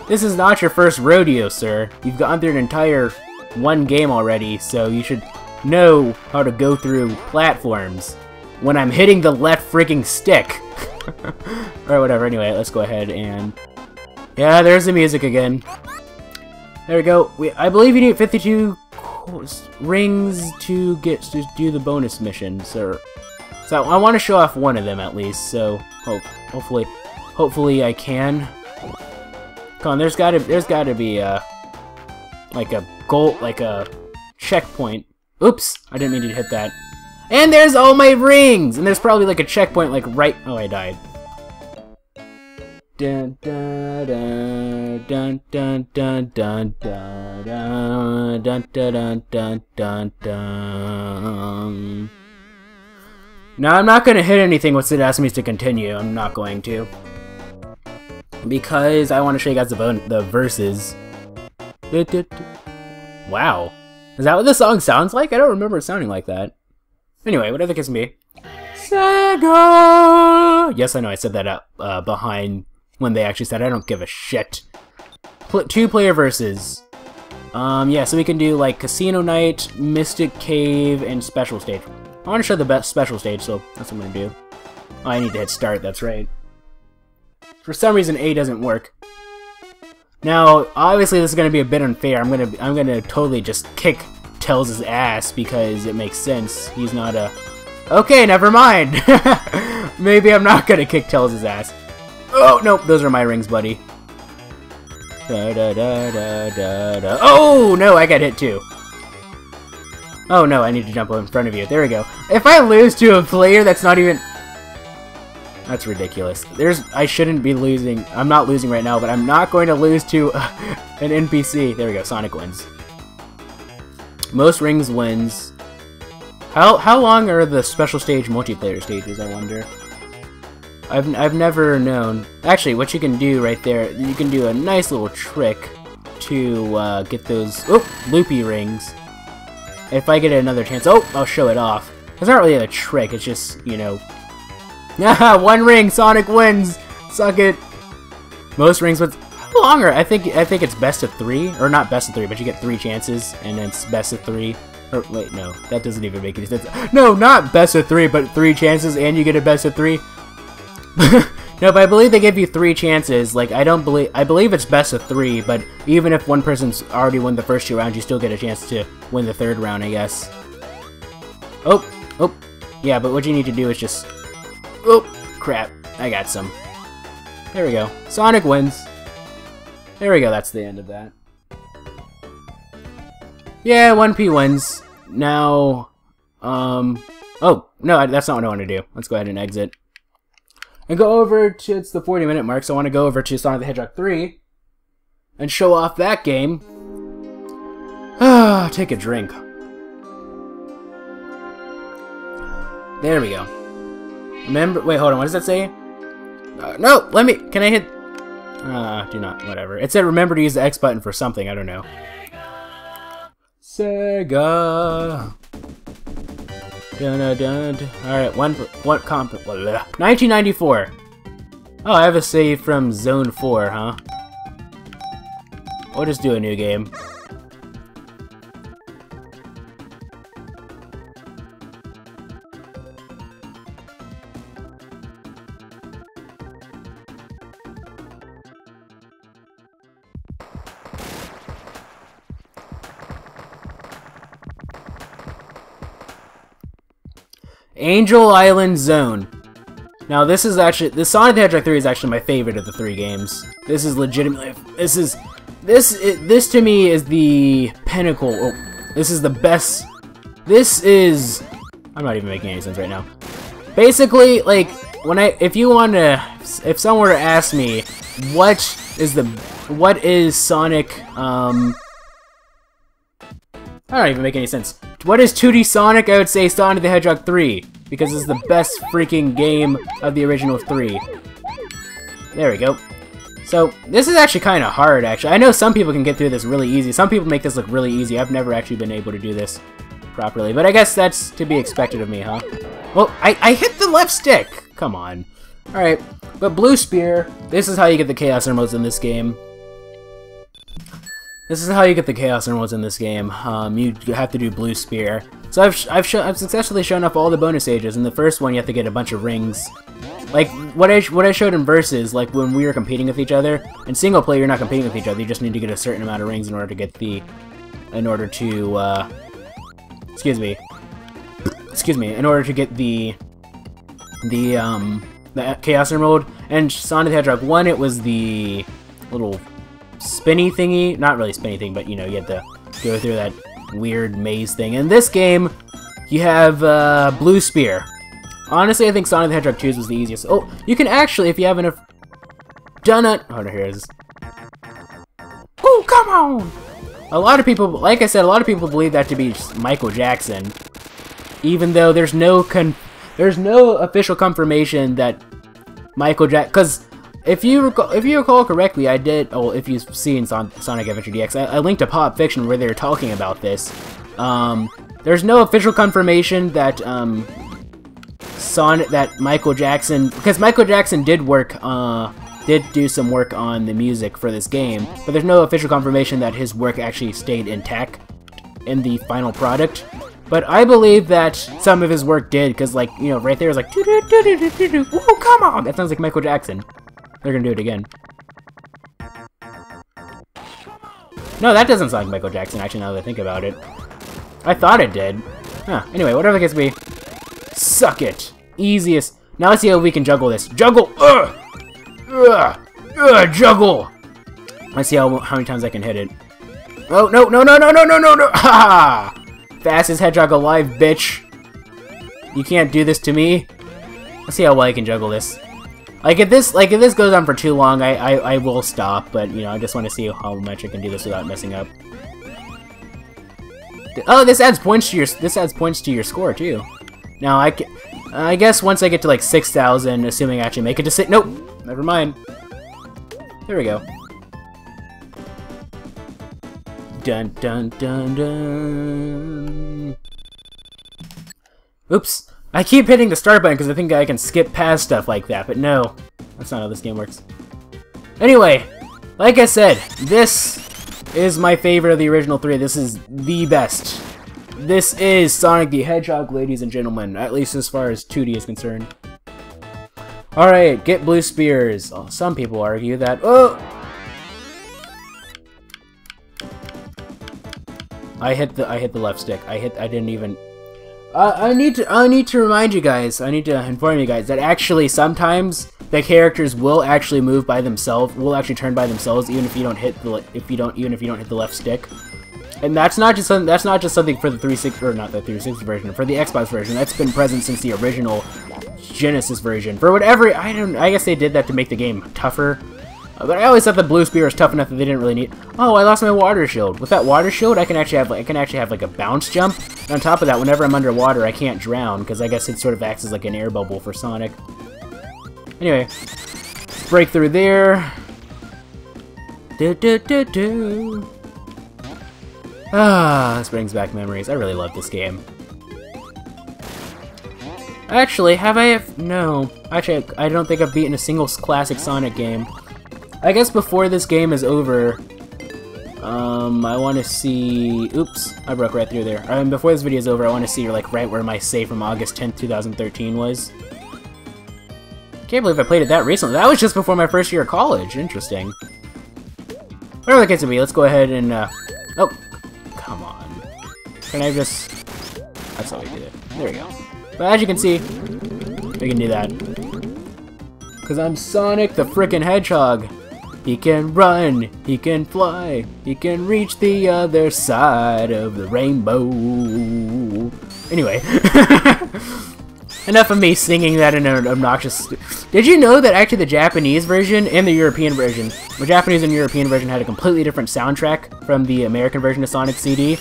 A: this is not your first rodeo, sir. You've gone through an entire one game already, so you should know how to go through platforms when I'm hitting the left freaking stick. Or whatever, anyway, let's go ahead and... Yeah, there's the music again. There we go. I believe you need 52... rings to do the bonus mission, sir. So I want to show off one of them at least. So hopefully I can. Come on, there's gotta be like a goal, like a checkpoint. Oops, I didn't mean to hit that. And there's all my rings, and there's probably like a checkpoint like right. Oh, I died. Dun dun dun dun dun dun dun dun dun dun dun dun dun. Now I'm not gonna hit anything once it asks me to continue. I'm not going to, because I want to show you guys the verses. Wow, is that what the song sounds like? I don't remember it sounding like that. Anyway, whatever the case may be. Sega. Yes, I know I said that up behind. When they actually said, I don't give a shit. Two-player versus. Yeah, so we can do, like, Casino Night, Mystic Cave, and Special Stage. I want to show the best Special Stage, so that's what I'm going to do. Oh, I need to hit start, that's right. For some reason, A doesn't work. Now, obviously, this is going to be a bit unfair. I'm gonna totally just kick Tails' ass, because it makes sense. He's not a... Okay, never mind! Maybe I'm not going to kick Tails' ass. Oh, nope, those are my rings, buddy. Da, da, da, da, da, da. Oh, no, I got hit too. Oh, no, I need to jump in front of you. There we go. If I lose to a player that's not even... That's ridiculous. I shouldn't be losing. I'm not losing right now, but I'm not going to lose to an NPC. There we go, Sonic wins. Most rings wins. How long are the special stage multiplayer stages, I wonder? I've never known. Actually, what you can do right there, you can do a nice little trick to get those loopy rings. If I get another chance, I'll show it off. It's not really a trick. It's just, one ring. Sonic wins. Suck it. Most rings wins. How long are? I think it's best of 3, or not best of 3, but you get 3 chances, and then it's best of 3. Or wait, no, that doesn't even make any sense. No, not best of 3, but 3 chances, and you get a best of 3. No, but I believe they give you 3 chances. Like, I believe it's best of 3, but even if one person's already won the first 2 rounds, you still get a chance to win the 3rd round, I guess. Oh, yeah, but what you need to do is just... Oh, crap, I got some. There we go. Sonic wins. There we go, that's the end of that. Yeah, 1P wins. Now, oh, no, that's not what I want to do. Let's go ahead and exit. And go over to, it's the 40-minute mark, so I want to go over to Sonic the Hedgehog 3 and show off that game. Take a drink. There we go. Remember, wait, hold on, what does that say? No, can I hit? Do not, whatever. It said remember to use the X button for something, I don't know. Sega. Alright, what comp? 1994. Oh, I have a save from Zone 4, huh? We'll just do a new game. Angel Island Zone. Now this is actually, the Sonic the Hedgehog 3 is actually my favorite of the 3 games. This is legitimately, this to me is the pinnacle. Oh, this is the best. This is, I'm not even making any sense right now. Basically, like, if someone were to ask me, what is Sonic, I don't even make any sense. What is 2D Sonic? I would say Sonic the Hedgehog 3, because it's the best freaking game of the original 3. There we go. So, this is actually kind of hard, actually. I know some people can get through this really easy. Some people make this look really easy. I've never actually been able to do this properly, but I guess that's to be expected of me, huh? Well, I hit the left stick! Come on. Alright, but Blue Spear, this is how you get the Chaos Emeralds in this game. This is how you get the Chaos Emeralds in this game. You have to do Blue Spear. So I've successfully shown off all the bonus stages. In the first one, you have to get a bunch of rings. Like what I showed in Versus, like when we were competing with each other. In single player, you're not competing with each other. You just need to get a certain amount of rings in order to get the, in order to get the Chaos Emerald. And Sonic the Hedgehog 1, it was the little spinny thingy, not really spinny thing, but you know, you have to go through that weird maze thing. In this game, you have Blue Spear. Honestly, I think Sonic the Hedgehog 2 was the easiest. Oh, you can actually, if you have enough done it. Oh, no, here it is. Oh, come on! A lot of people, like I said, a lot of people believe that to be Michael Jackson, even though there's no official confirmation that Michael Jackson. Because if you recall correctly, I did. Oh, if you've seen Sonic Adventure DX, I linked a Pop Fiction where they were talking about this. There's no official confirmation that Michael Jackson, because Michael Jackson did do some work on the music for this game, but there's no official confirmation that his work actually stayed intact in the final product. But I believe that some of his work did, because, like, you know, right there is like, whoa, come on! That sounds like Michael Jackson. They're gonna do it again. No, that doesn't sound like Michael Jackson, actually, now that I think about it. I thought it did. Huh, anyway, whatever the case may be. Suck it! Easiest. Now let's see how we can juggle this. Juggle! Juggle! Let's see how many times I can hit it. Oh, no, no, no, no, no, no, no, no! Ha! Fastest hedgehog alive, bitch! You can't do this to me. Let's see how well I can juggle this. Like if this goes on for too long, I will stop. But you know, I just want to see how much I can do this without messing up. Oh, this adds points to your score too. Now I guess once I get to like 6,000, assuming I actually make it to 6. Nope, never mind. There we go. Dun dun dun dun. Oops. I keep hitting the start button because I think I can skip past stuff like that, but no. That's not how this game works. Anyway, like I said, this is my favorite of the original 3. This is the best. This is Sonic the Hedgehog, ladies and gentlemen, at least as far as 2D is concerned. Alright, get blue spears. Oh, some people argue that... Oh! I hit the left stick. I didn't even... I need to remind you guys, I need to inform you guys that actually sometimes the characters will actually move by themselves, will actually turn by themselves even if you don't hit the left stick. And that's not just something for the 360, or not the 360 version, for the Xbox version. That's been present since the original Genesis version. For whatever, I guess they did that to make the game tougher. But I always thought the blue spear was tough enough that they didn't really need. Oh, I lost my water shield. With that water shield, I can actually have like a bounce jump. And on top of that, whenever I'm underwater, I can't drown because I guess it sort of acts as like an air bubble for Sonic. Anyway, let's break through there. Ah, this brings back memories. I really love this game. Actually, no. Actually, I don't think I've beaten a single classic Sonic game. I guess before this game is over, I want to see... Oops, I broke right through there. Before this video is over, I want to see like right where my save from August 10th, 2013 was. Can't believe I played it that recently. That was just before my first year of college. Interesting. Whatever the case may be, let's go ahead and... Oh, come on. Can I just... That's how we did it. There we go. But as you can see, we can do that. Because I'm Sonic the frickin' Hedgehog. He can run, he can fly, he can reach the other side of the rainbow. Anyway. Enough of me singing that in an obnoxious... Did you know that actually the Japanese version and the European version, the Japanese and European version had a completely different soundtrack from the American version of Sonic CD?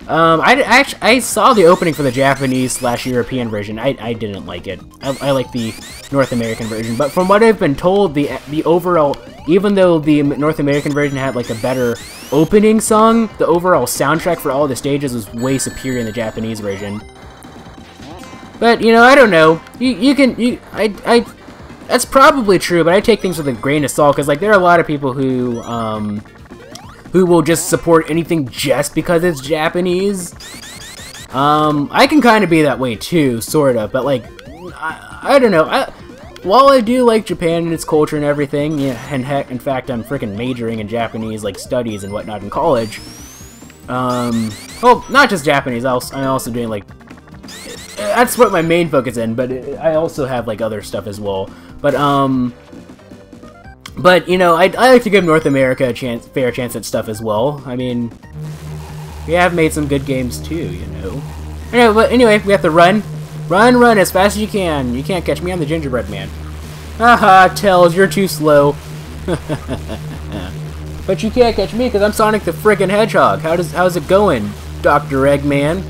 A: I saw the opening for the Japanese/European version. I didn't like it. I like the North American version, but from what I've been told, the overall, even though the North American version had like a better opening song, the overall soundtrack for all the stages was way superior in the Japanese version. But you know, I don't know. That's probably true, but I take things with a grain of salt because like there are a lot of people who will just support anything just because it's Japanese. I can kind of be that way too, sort of, but like, I don't know. While I do like Japan and its culture and everything, yeah, and heck, in fact, I'm freaking majoring in Japanese like studies and whatnot in college. Well, not just Japanese. I'm also doing like, that's what my main focus in, but I also have like other stuff as well. But you know, I like to give North America a fair chance at stuff as well. I mean, we have made some good games too, you know. Anyway, we have to run as fast as you can. You can't catch me, I'm the gingerbread man. Haha, Tails, you're too slow. But you can't catch me because I'm Sonic the frickin' Hedgehog. How's it going, Dr. Eggman?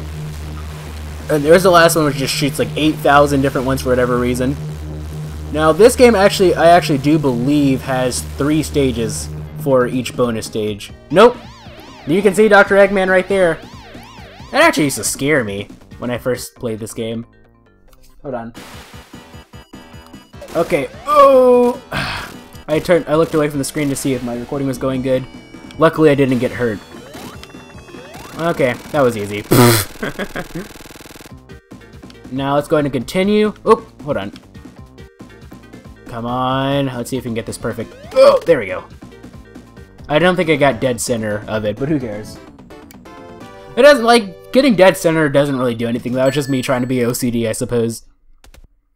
A: And there's the last one which just shoots like 8,000 different ones for whatever reason. Now, this game I actually do believe has 3 stages for each bonus stage. Nope! You can see Dr. Eggman right there. That actually used to scare me when I first played this game. Hold on. Okay. Oh! I looked away from the screen to see if my recording was going good. Luckily, I didn't get hurt. Okay, that was easy. Now, let's go ahead and continue. Oh, hold on. Come on, let's see if we can get this perfect. Oh, there we go. I don't think I got dead center of it, but who cares? It doesn't, like, getting dead center doesn't really do anything. That was just me trying to be OCD, I suppose.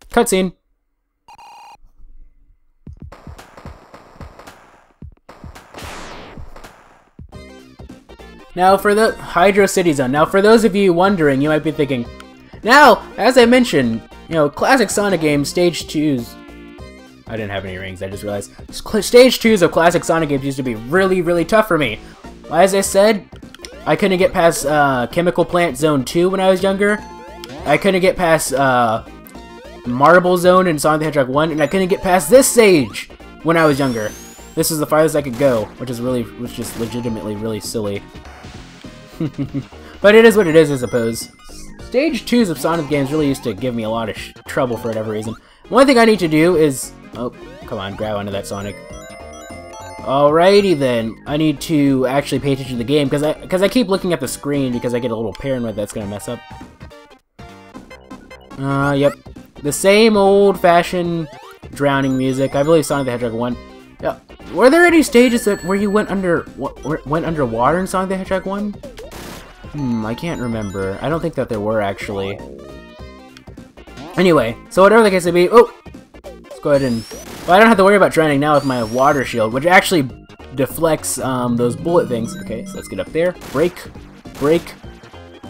A: Cutscene. Now for the Hydro City Zone. Now for those of you wondering, you might be thinking, now, as I mentioned, you know, classic Sonic games, stage 2s. I didn't have any rings, I just realized. Stage 2s of classic Sonic games used to be really, really tough for me. As I said, I couldn't get past Chemical Plant Zone 2 when I was younger. I couldn't get past Marble Zone in Sonic the Hedgehog 1, and I couldn't get past this stage when I was younger. This is the farthest I could go, which is legitimately really silly. But it is what it is, I suppose. Stage 2s of Sonic games really used to give me a lot of trouble for whatever reason. One thing I need to do is... Oh, come on, grab onto that Sonic. Alrighty then. I need to actually pay attention to the game, because I keep looking at the screen because I get a little paranoid that's going to mess up. Yep. The same old-fashioned drowning music. I believe Sonic the Hedgehog 1. Yeah. Were there any stages where you went underwater in Sonic the Hedgehog 1? I can't remember. I don't think that there were, actually. Anyway, so whatever the case may be... Oh! Let's go ahead and... Well, I don't have to worry about drowning now with my water shield, which actually deflects those bullet things. Okay, so let's get up there. Break. Break.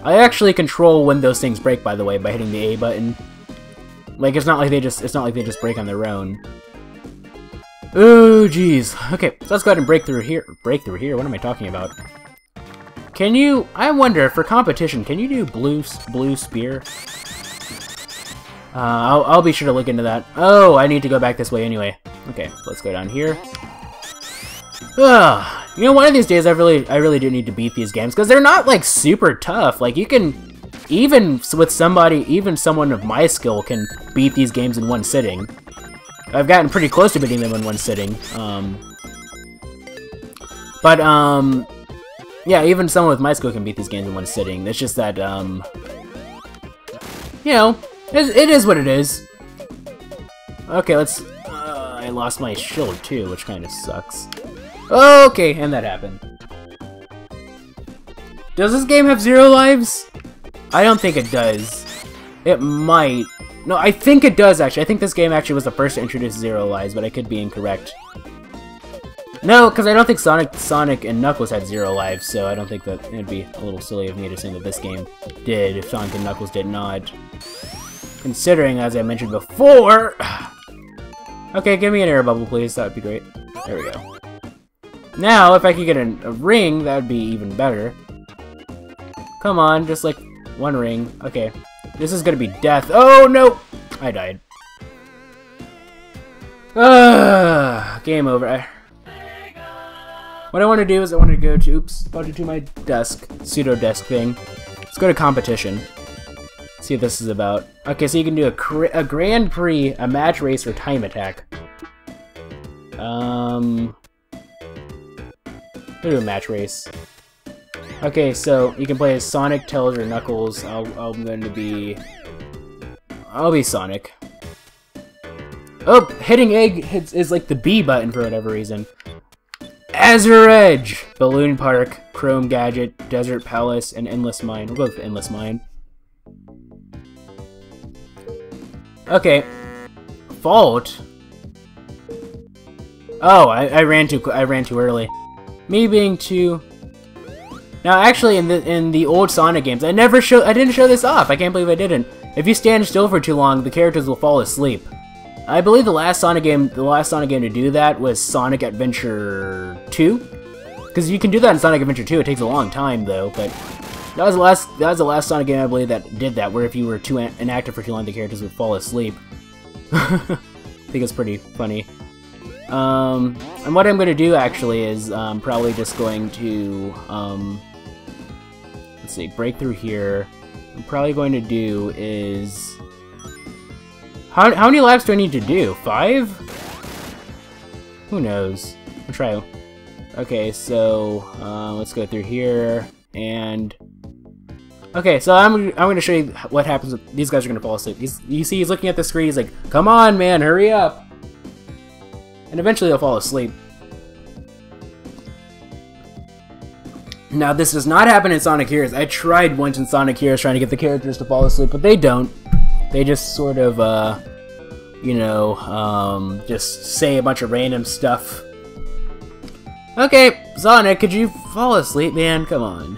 A: I actually control when those things break, by the way, by hitting the A button. Like, it's not like they just break on their own. Oh, jeez. Okay, so let's go ahead and break through here. Break through here? What am I talking about? Can you... I wonder, for competition, can you do blue spear? I'll be sure to look into that. Oh, I need to go back this way anyway. Okay, let's go down here. Ugh. You know, one of these days I really do need to beat these games, because they're not, like, super tough. Like, you can... Even with somebody, even someone of my skill can beat these games in one sitting. I've gotten pretty close to beating them in one sitting. Yeah, even someone with my skill can beat these games in one sitting. It's just that, you know, it is what it is. Okay, let's... I lost my shield, too, which kind of sucks. Okay, and that happened. Does this game have 0 lives? I don't think it does. It might. No, I think it does, actually. I think this game actually was the first to introduce 0 lives, but I could be incorrect. No, because I don't think Sonic and Knuckles had 0 lives, so I don't think that it'd be a little silly of me to say that this game did if Sonic and Knuckles did not. Considering, as I mentioned before... Okay, give me an air bubble, please. That would be great. There we go. Now, if I could get a ring, that would be even better. Come on, just like one ring. Okay. This is gonna be death. Oh, no! I died. Game over. What I want to do is I want to go to... Oops. Go to my desk. Pseudo-desk thing. Let's go to competition. See what this is about. Okay, so you can do a Grand Prix, a match race, or time attack. We'll do a match race. Okay, so you can play as Sonic, Tails, or Knuckles. I'll be Sonic. Oh, hitting egg is like the B button for whatever reason. Azure Edge, Balloon Park, Chrome Gadget, Desert Palace, and Endless Mine. We'll go with Endless Mine. Okay. Fault. Oh, I ran too early. Me being too... Now, actually, in the old Sonic games, I didn't show this off. I can't believe I didn't. If you stand still for too long, the characters will fall asleep. I believe the last Sonic game to do that was Sonic Adventure 2. Because you can do that in Sonic Adventure 2. It takes a long time, though. But that was the last Sonic game I believe that did that, where if you were too inactive for too long, the characters would fall asleep. I think it's pretty funny. And what I'm going to do actually is probably just going to let's see, break through here. What I'm probably going to do is... How many laps do I need to do? 5? Who knows? I'll try. Okay, so let's go through here, and... Okay, so I'm going to show you what happens. These guys are going to fall asleep. You see he's looking at the screen, he's like, come on, man, hurry up! And eventually they'll fall asleep. Now, this does not happen in Sonic Heroes. I tried once in Sonic Heroes trying to get the characters to fall asleep, but they don't. They just sort of, you know, just say a bunch of random stuff. Okay, Sonic, could you fall asleep, man? Come on.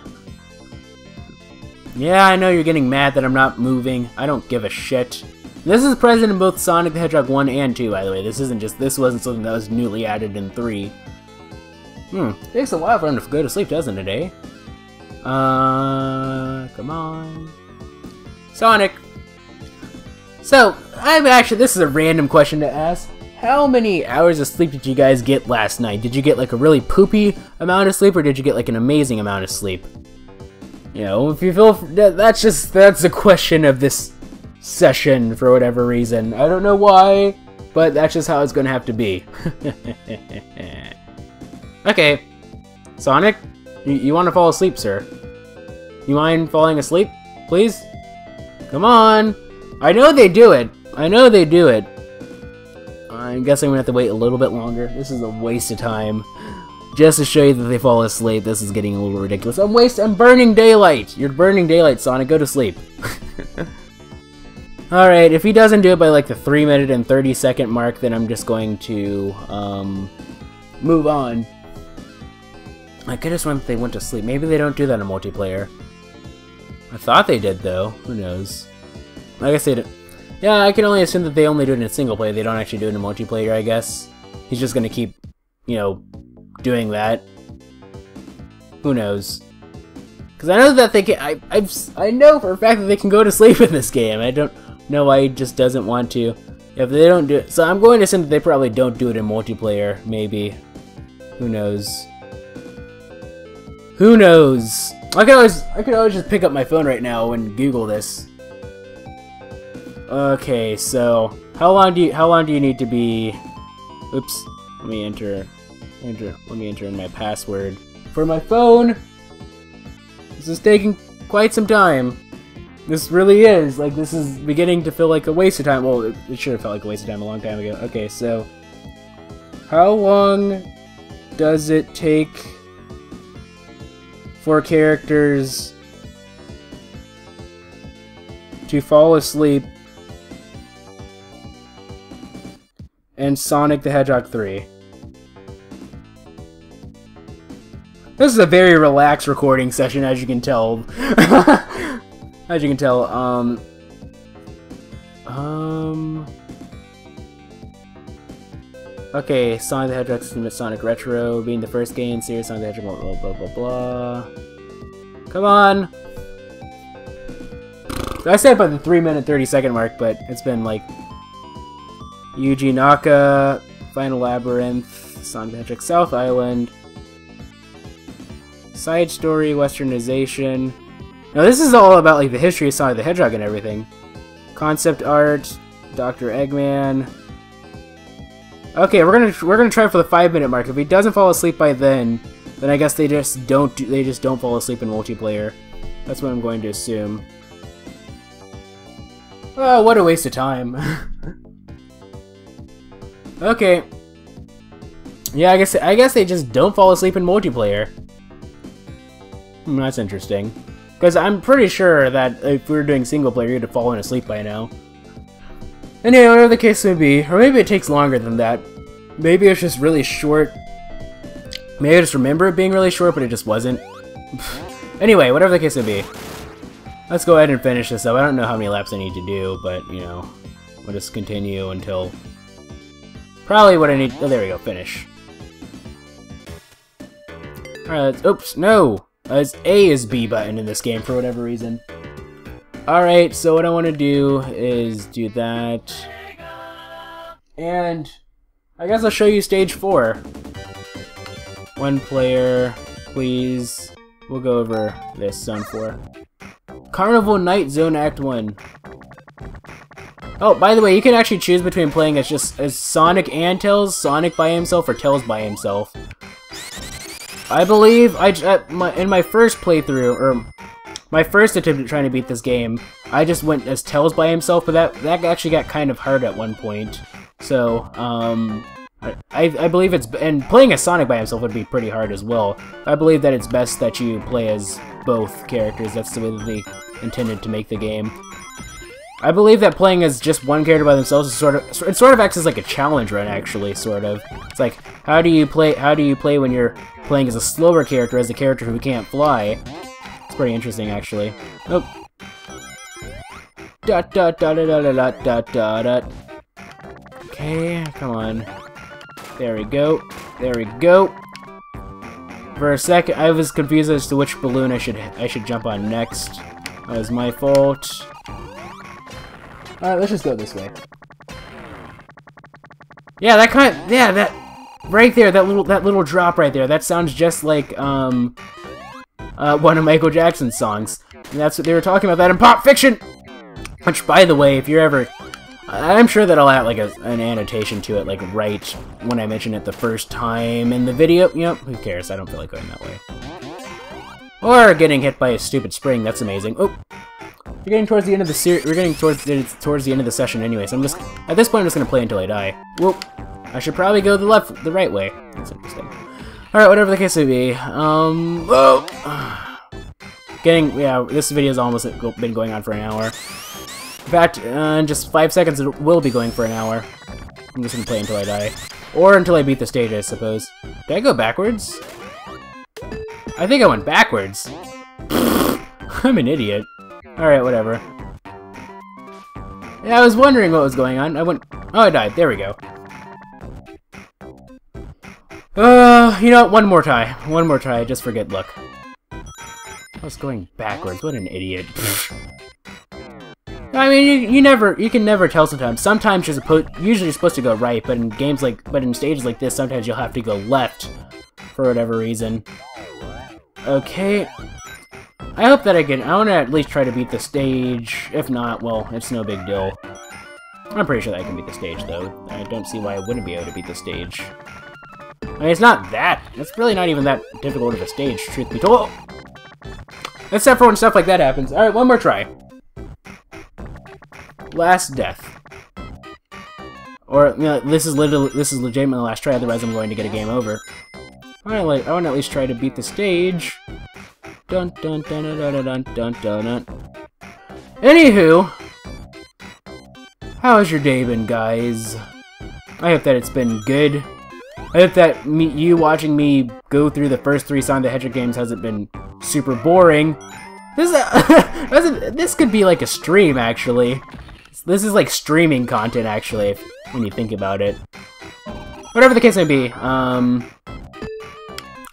A: Yeah, I know you're getting mad that I'm not moving. I don't give a shit. This is present in both Sonic the Hedgehog 1 and 2, by the way. This wasn't something that was newly added in 3. Takes a while for him to go to sleep, doesn't it, eh? Come on. Sonic! So, this is a random question to ask. How many hours of sleep did you guys get last night? Did you get, like, a really poopy amount of sleep, or did you get, like, an amazing amount of sleep? You know, if you feel... That's the question of this session, for whatever reason. I don't know why, but that's just how it's gonna have to be. Okay. Sonic, you want to fall asleep, sir? You mind falling asleep, please? Come on! I know they do it. I know they do it. I'm guessing I'm gonna have to wait a little bit longer. This is a waste of time. Just to show you that they fall asleep, this is getting a little ridiculous. I'm burning daylight! You're burning daylight, Sonic. Go to sleep. Alright, if he doesn't do it by like the 3-minute and 30-second mark, then I'm just going to move on. I could have sworn they went to sleep. Maybe they don't do that in multiplayer. I thought they did, though. Who knows? I guess they don't. Yeah, I can only assume that they only do it in single player. They don't actually do it in multiplayer, I guess. He's just gonna keep, you know, doing that. Who knows? Because I know that they can. I know for a fact that they can go to sleep in this game. I don't know why he just doesn't want to. If they don't do it, so I'm going to assume that they probably don't do it in multiplayer. Maybe. Who knows? Who knows? I could always just pick up my phone right now and Google this. Okay, so how long do you need to be? Oops. Let me enter in my password for my phone. This is taking quite some time. This really is. Like, this is beginning to feel like a waste of time. Well, it should have felt like a waste of time a long time ago. Okay, so how long does it take for characters to fall asleep in Sonic the Hedgehog 3? This is a very relaxed recording session, as you can tell. As you can tell, okay, Sonic the Hedgehog System Sonic Retro being the first game series, Sonic the Hedgehog, blah blah blah blah. Come on! I said by the 3-minute 30-second mark, but it's been like Yuji Naka, Final Labyrinth, Sonic the Hedgehog South Island, Side Story, Westernization. Now this is all about like the history of Sonic the Hedgehog and everything. Concept art, Dr. Eggman. Okay, we're gonna try for the 5-minute mark. If he doesn't fall asleep by then I guess they just don't fall asleep in multiplayer. That's what I'm going to assume. Oh, what a waste of time. Okay. Yeah, I guess they just don't fall asleep in multiplayer. That's interesting. Because I'm pretty sure that if we were doing single player, you'd have fallen asleep by now. Anyway, whatever the case may be, or maybe it takes longer than that. Maybe it's just really short. Maybe I just remember it being really short, but it just wasn't. Anyway, whatever the case may be. Let's go ahead and finish this up. I don't know how many laps I need to do, but, you know, we'll just continue until... Probably what I need... Oh, there we go. Finish. Alright, let's... Oops, no! It's A is B button in this game for whatever reason. Alright, so what I want to do is do that. And I guess I'll show you stage 4. One player, please. We'll go over this Zone 4. Carnival Night Zone Act 1. Oh, by the way, you can actually choose between playing as Sonic and Tails, Sonic by himself, or Tails by himself. I believe in my first playthrough, or my first attempt at trying to beat this game, I just went as Tails by himself, but that actually got kind of hard at one point. So, I believe and playing as Sonic by himself would be pretty hard as well. I believe that it's best that you play as both characters. That's the way that they intended to make the game. I believe that playing as just one character by themselves is sort of acts as like a challenge run, actually, sort of. It's like, how do you play when you're playing as a slower character, as a character who can't fly? It's pretty interesting, actually. Oh. Dot dot dot dot dot dot dot dot. Okay, come on. There we go. There we go. For a second, I was confused as to which balloon I should jump on next. That was my fault. Alright, let's just go this way. Yeah, that right there, that little drop right there, that sounds just like one of Michael Jackson's songs. And that's what they were talking about that in Pop Fiction! Which, by the way, if you're ever... I'm sure that I'll add like an annotation to it, like right when I mention it the first time in the video. Yep, who cares? I don't feel like going that way. Or getting hit by a stupid spring, that's amazing. Oh! We're getting towards the end of the We're getting towards the end of the session anyway. So I'm just at this point I'm just gonna play until I die. Whoop! I should probably go the right way. That's interesting. All right, whatever the case may be. Whoa! This video has almost been going on for an hour. In fact, in just 5 seconds it will be going for an hour. I'm just gonna play until I die. Or until I beat the stage, I suppose. Did I go backwards? I think I went backwards. I'm an idiot. Alright, whatever. Yeah, I was wondering what was going on. Oh, I died. There we go. You know, one more try. One more try, just for good luck. I was going backwards. What an idiot. I mean, you can never tell sometimes. Sometimes you're supposed to go right, but in stages like this, sometimes you'll have to go left for whatever reason. Okay. I hope that I want to at least try to beat the stage. If not, well, it's no big deal. I'm pretty sure that I can beat the stage, though. I don't see why I wouldn't be able to beat the stage. I mean, it's really not even that difficult of a stage, truth be told. Except for when stuff like that happens. Alright, one more try. Last death. Or, you know, this is legitimately the last try, otherwise I'm going to get a game over. I want to at least try to beat the stage. Dun dun dun dun dun dun dun dun dun. Anywho, how's your day been, guys? I hope that it's been good. I hope that you watching me go through the first 3 Sonic the Hedgehog games hasn't been super boring. This could be like a stream, actually. This is like streaming content, actually, when you think about it. Whatever the case may be, but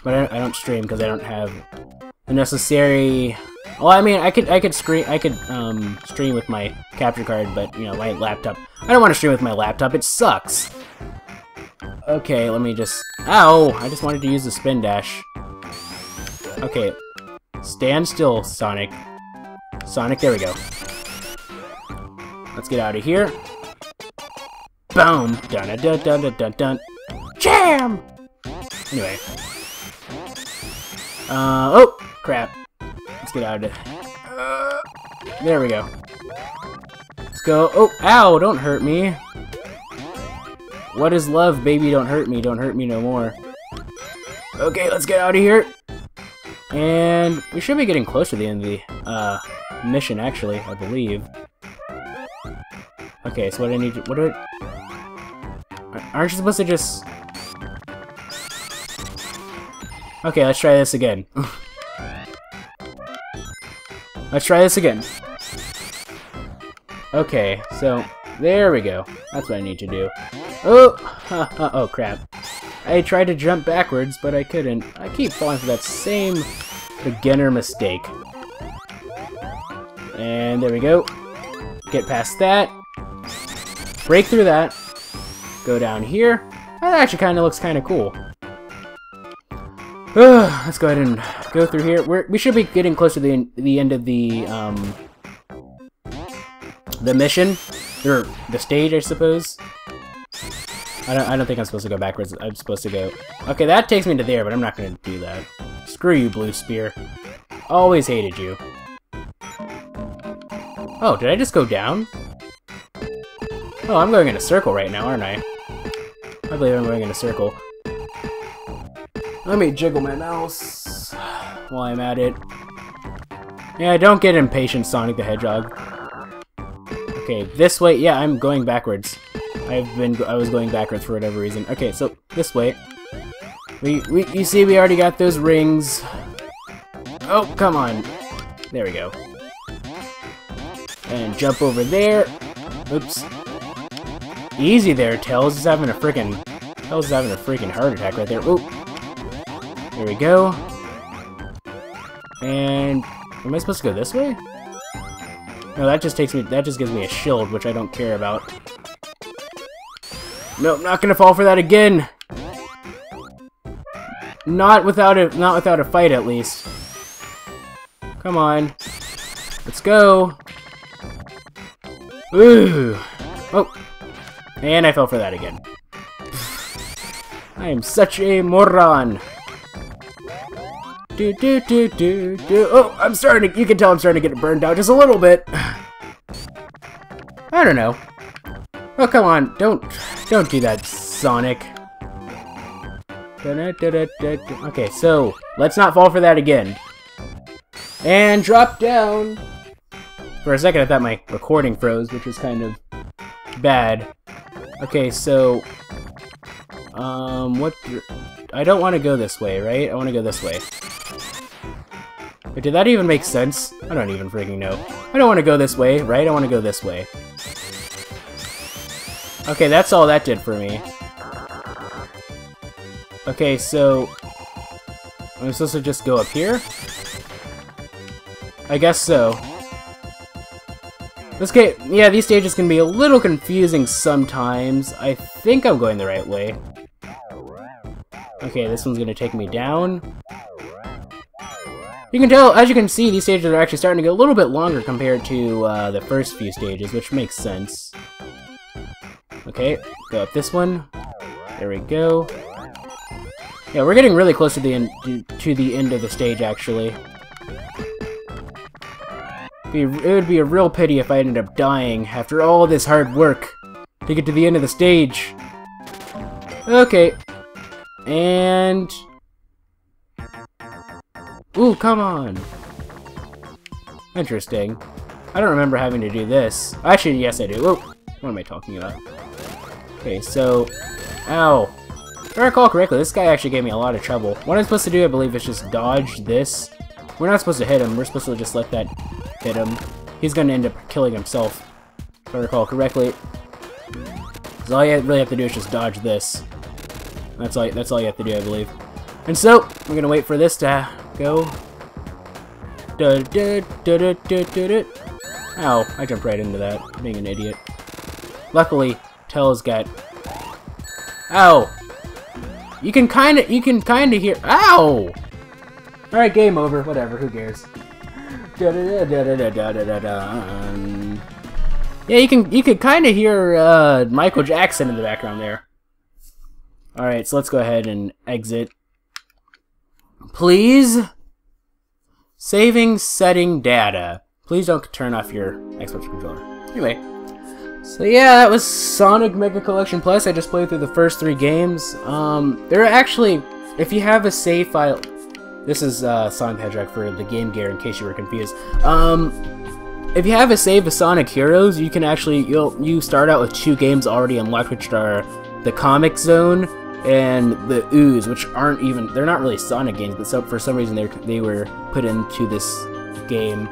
A: I don't stream because I don't have the necessary. Well, I mean, I could stream with my capture card, but you know, my laptop. I don't want to stream with my laptop. It sucks. Okay, let me just. Ow! I just wanted to use the spin dash. Okay, stand still, Sonic. Sonic, there we go. Let's get out of here. Boom! Dun dun dun dun dun dun. Jam! Anyway. Oh! Crap. Let's get out of it. There we go. Let's go. Oh! Ow! Don't hurt me. What is love, baby? Don't hurt me. Don't hurt me no more. Okay, let's get out of here. And we should be getting close to the end of the mission, actually, I believe. Okay, so what I need to... Aren't you supposed to just... Okay, let's try this again. Let's try this again. Okay, so... There we go. That's what I need to do. Oh! Oh, crap. I tried to jump backwards, but I couldn't. I keep falling for that same beginner mistake. And there we go. Get past that. Break through that. Go down here. That actually kind of looks kind of cool. Let's go ahead and go through here. We should be getting close to the end of the mission. Or the stage, I suppose. I don't think I'm supposed to go backwards. I'm supposed to go... Okay, that takes me to there, but I'm not going to do that. Screw you, Blue Spear. Always hated you. Oh, did I just go down? Oh, I'm going in a circle right now, aren't I? I believe I'm going in a circle. Let me jiggle my mouse while I'm at it. Yeah, don't get impatient, Sonic the Hedgehog. Okay, this way. Yeah, I'm going backwards. I was going backwards for whatever reason. Okay, so this way. You see, we already got those rings. Oh, come on. There we go. And jump over there. Oops. Easy there, Tails is having a freaking heart attack right there. Oop. There we go. And am I supposed to go this way? No, that just gives me a shield, which I don't care about. Nope, not gonna fall for that again. Not without a fight, at least. Come on. Let's go. Ooh. Oh. And I fell for that again. I am such a moron. Oh, you can tell I'm starting to get burned out just a little bit. I don't know. Oh, come on. Don't do that, Sonic. Okay, so let's not fall for that again. And drop down. For a second, I thought my recording froze, which was kind of bad. Okay, so what? I don't want to go this way, right? I want to go this way. But did that even make sense? I don't even freaking know. I don't want to go this way, right? I want to go this way. Okay, that's all that did for me. Okay, so I'm supposed to just go up here? I guess so. This game, yeah, these stages can be a little confusing sometimes. I think I'm going the right way. Okay, this one's gonna take me down. You can tell, as you can see, these stages are actually starting to get a little bit longer compared to the first few stages, which makes sense. Okay, go up this one. There we go. Yeah, we're getting really close to the end of the stage, actually. It would be a real pity if I ended up dying after all this hard work to get to the end of the stage. Okay. And... ooh, come on! Interesting. I don't remember having to do this. Actually, yes I do. Whoa! What am I talking about? Okay, so... ow! If I recall correctly, this guy actually gave me a lot of trouble. What I'm supposed to do, I believe, is just dodge this. We're not supposed to hit him, we're supposed to just let that hit him. He's gonna end up killing himself, if I recall correctly. Because all you really have to do is just dodge this. That's all you have to do, I believe. And so, we're gonna wait for this to go. Ow, I jumped right into that, being an idiot. Luckily, Tails got... ow! You can kinda hear... ow! Alright, game over. Whatever, who cares? Yeah, you can kinda hear Michael Jackson in the background there. Alright, so let's go ahead and exit. Please? Saving setting data. Please don't turn off your Xbox controller. Anyway. So yeah, that was Sonic Mega Collection Plus. I just played through the first 3 games. There are actually, if you have a save file... this is Sonic the Hedgehog for the Game Gear, in case you were confused. If you have a save of Sonic Heroes, you can actually, you start out with 2 games already unlocked, which are the Comic Zone and the Ooze, which aren't even, they're not really Sonic games, but for some reason they were put into this game.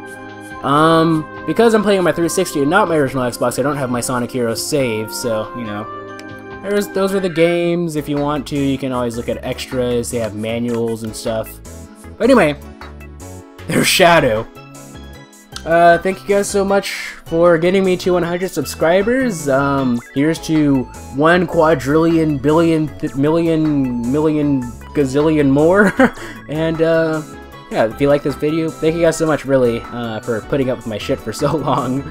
A: Because I'm playing on my 360 and not my original Xbox, I don't have my Sonic Heroes save, so, you know. Those are the games. If you want to, you can always look at extras. They have manuals and stuff. But anyway, there's Shadow. Thank you guys so much for getting me to 100 subscribers. Here's to 1 quadrillion, billion, million, gazillion more. And, yeah, if you like this video, thank you guys so much, really, for putting up with my shit for so long.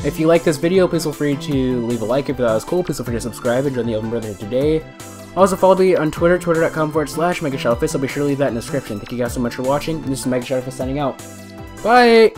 A: If you like this video, please feel free to leave a like if that was cool. Please feel free to subscribe and join the Open Brotherhood today. Also, follow me on Twitter, twitter.com/MegaShadowFist. I'll be sure to leave that in the description. Thank you guys so much for watching. This is MegaShadowFist signing out. Bye!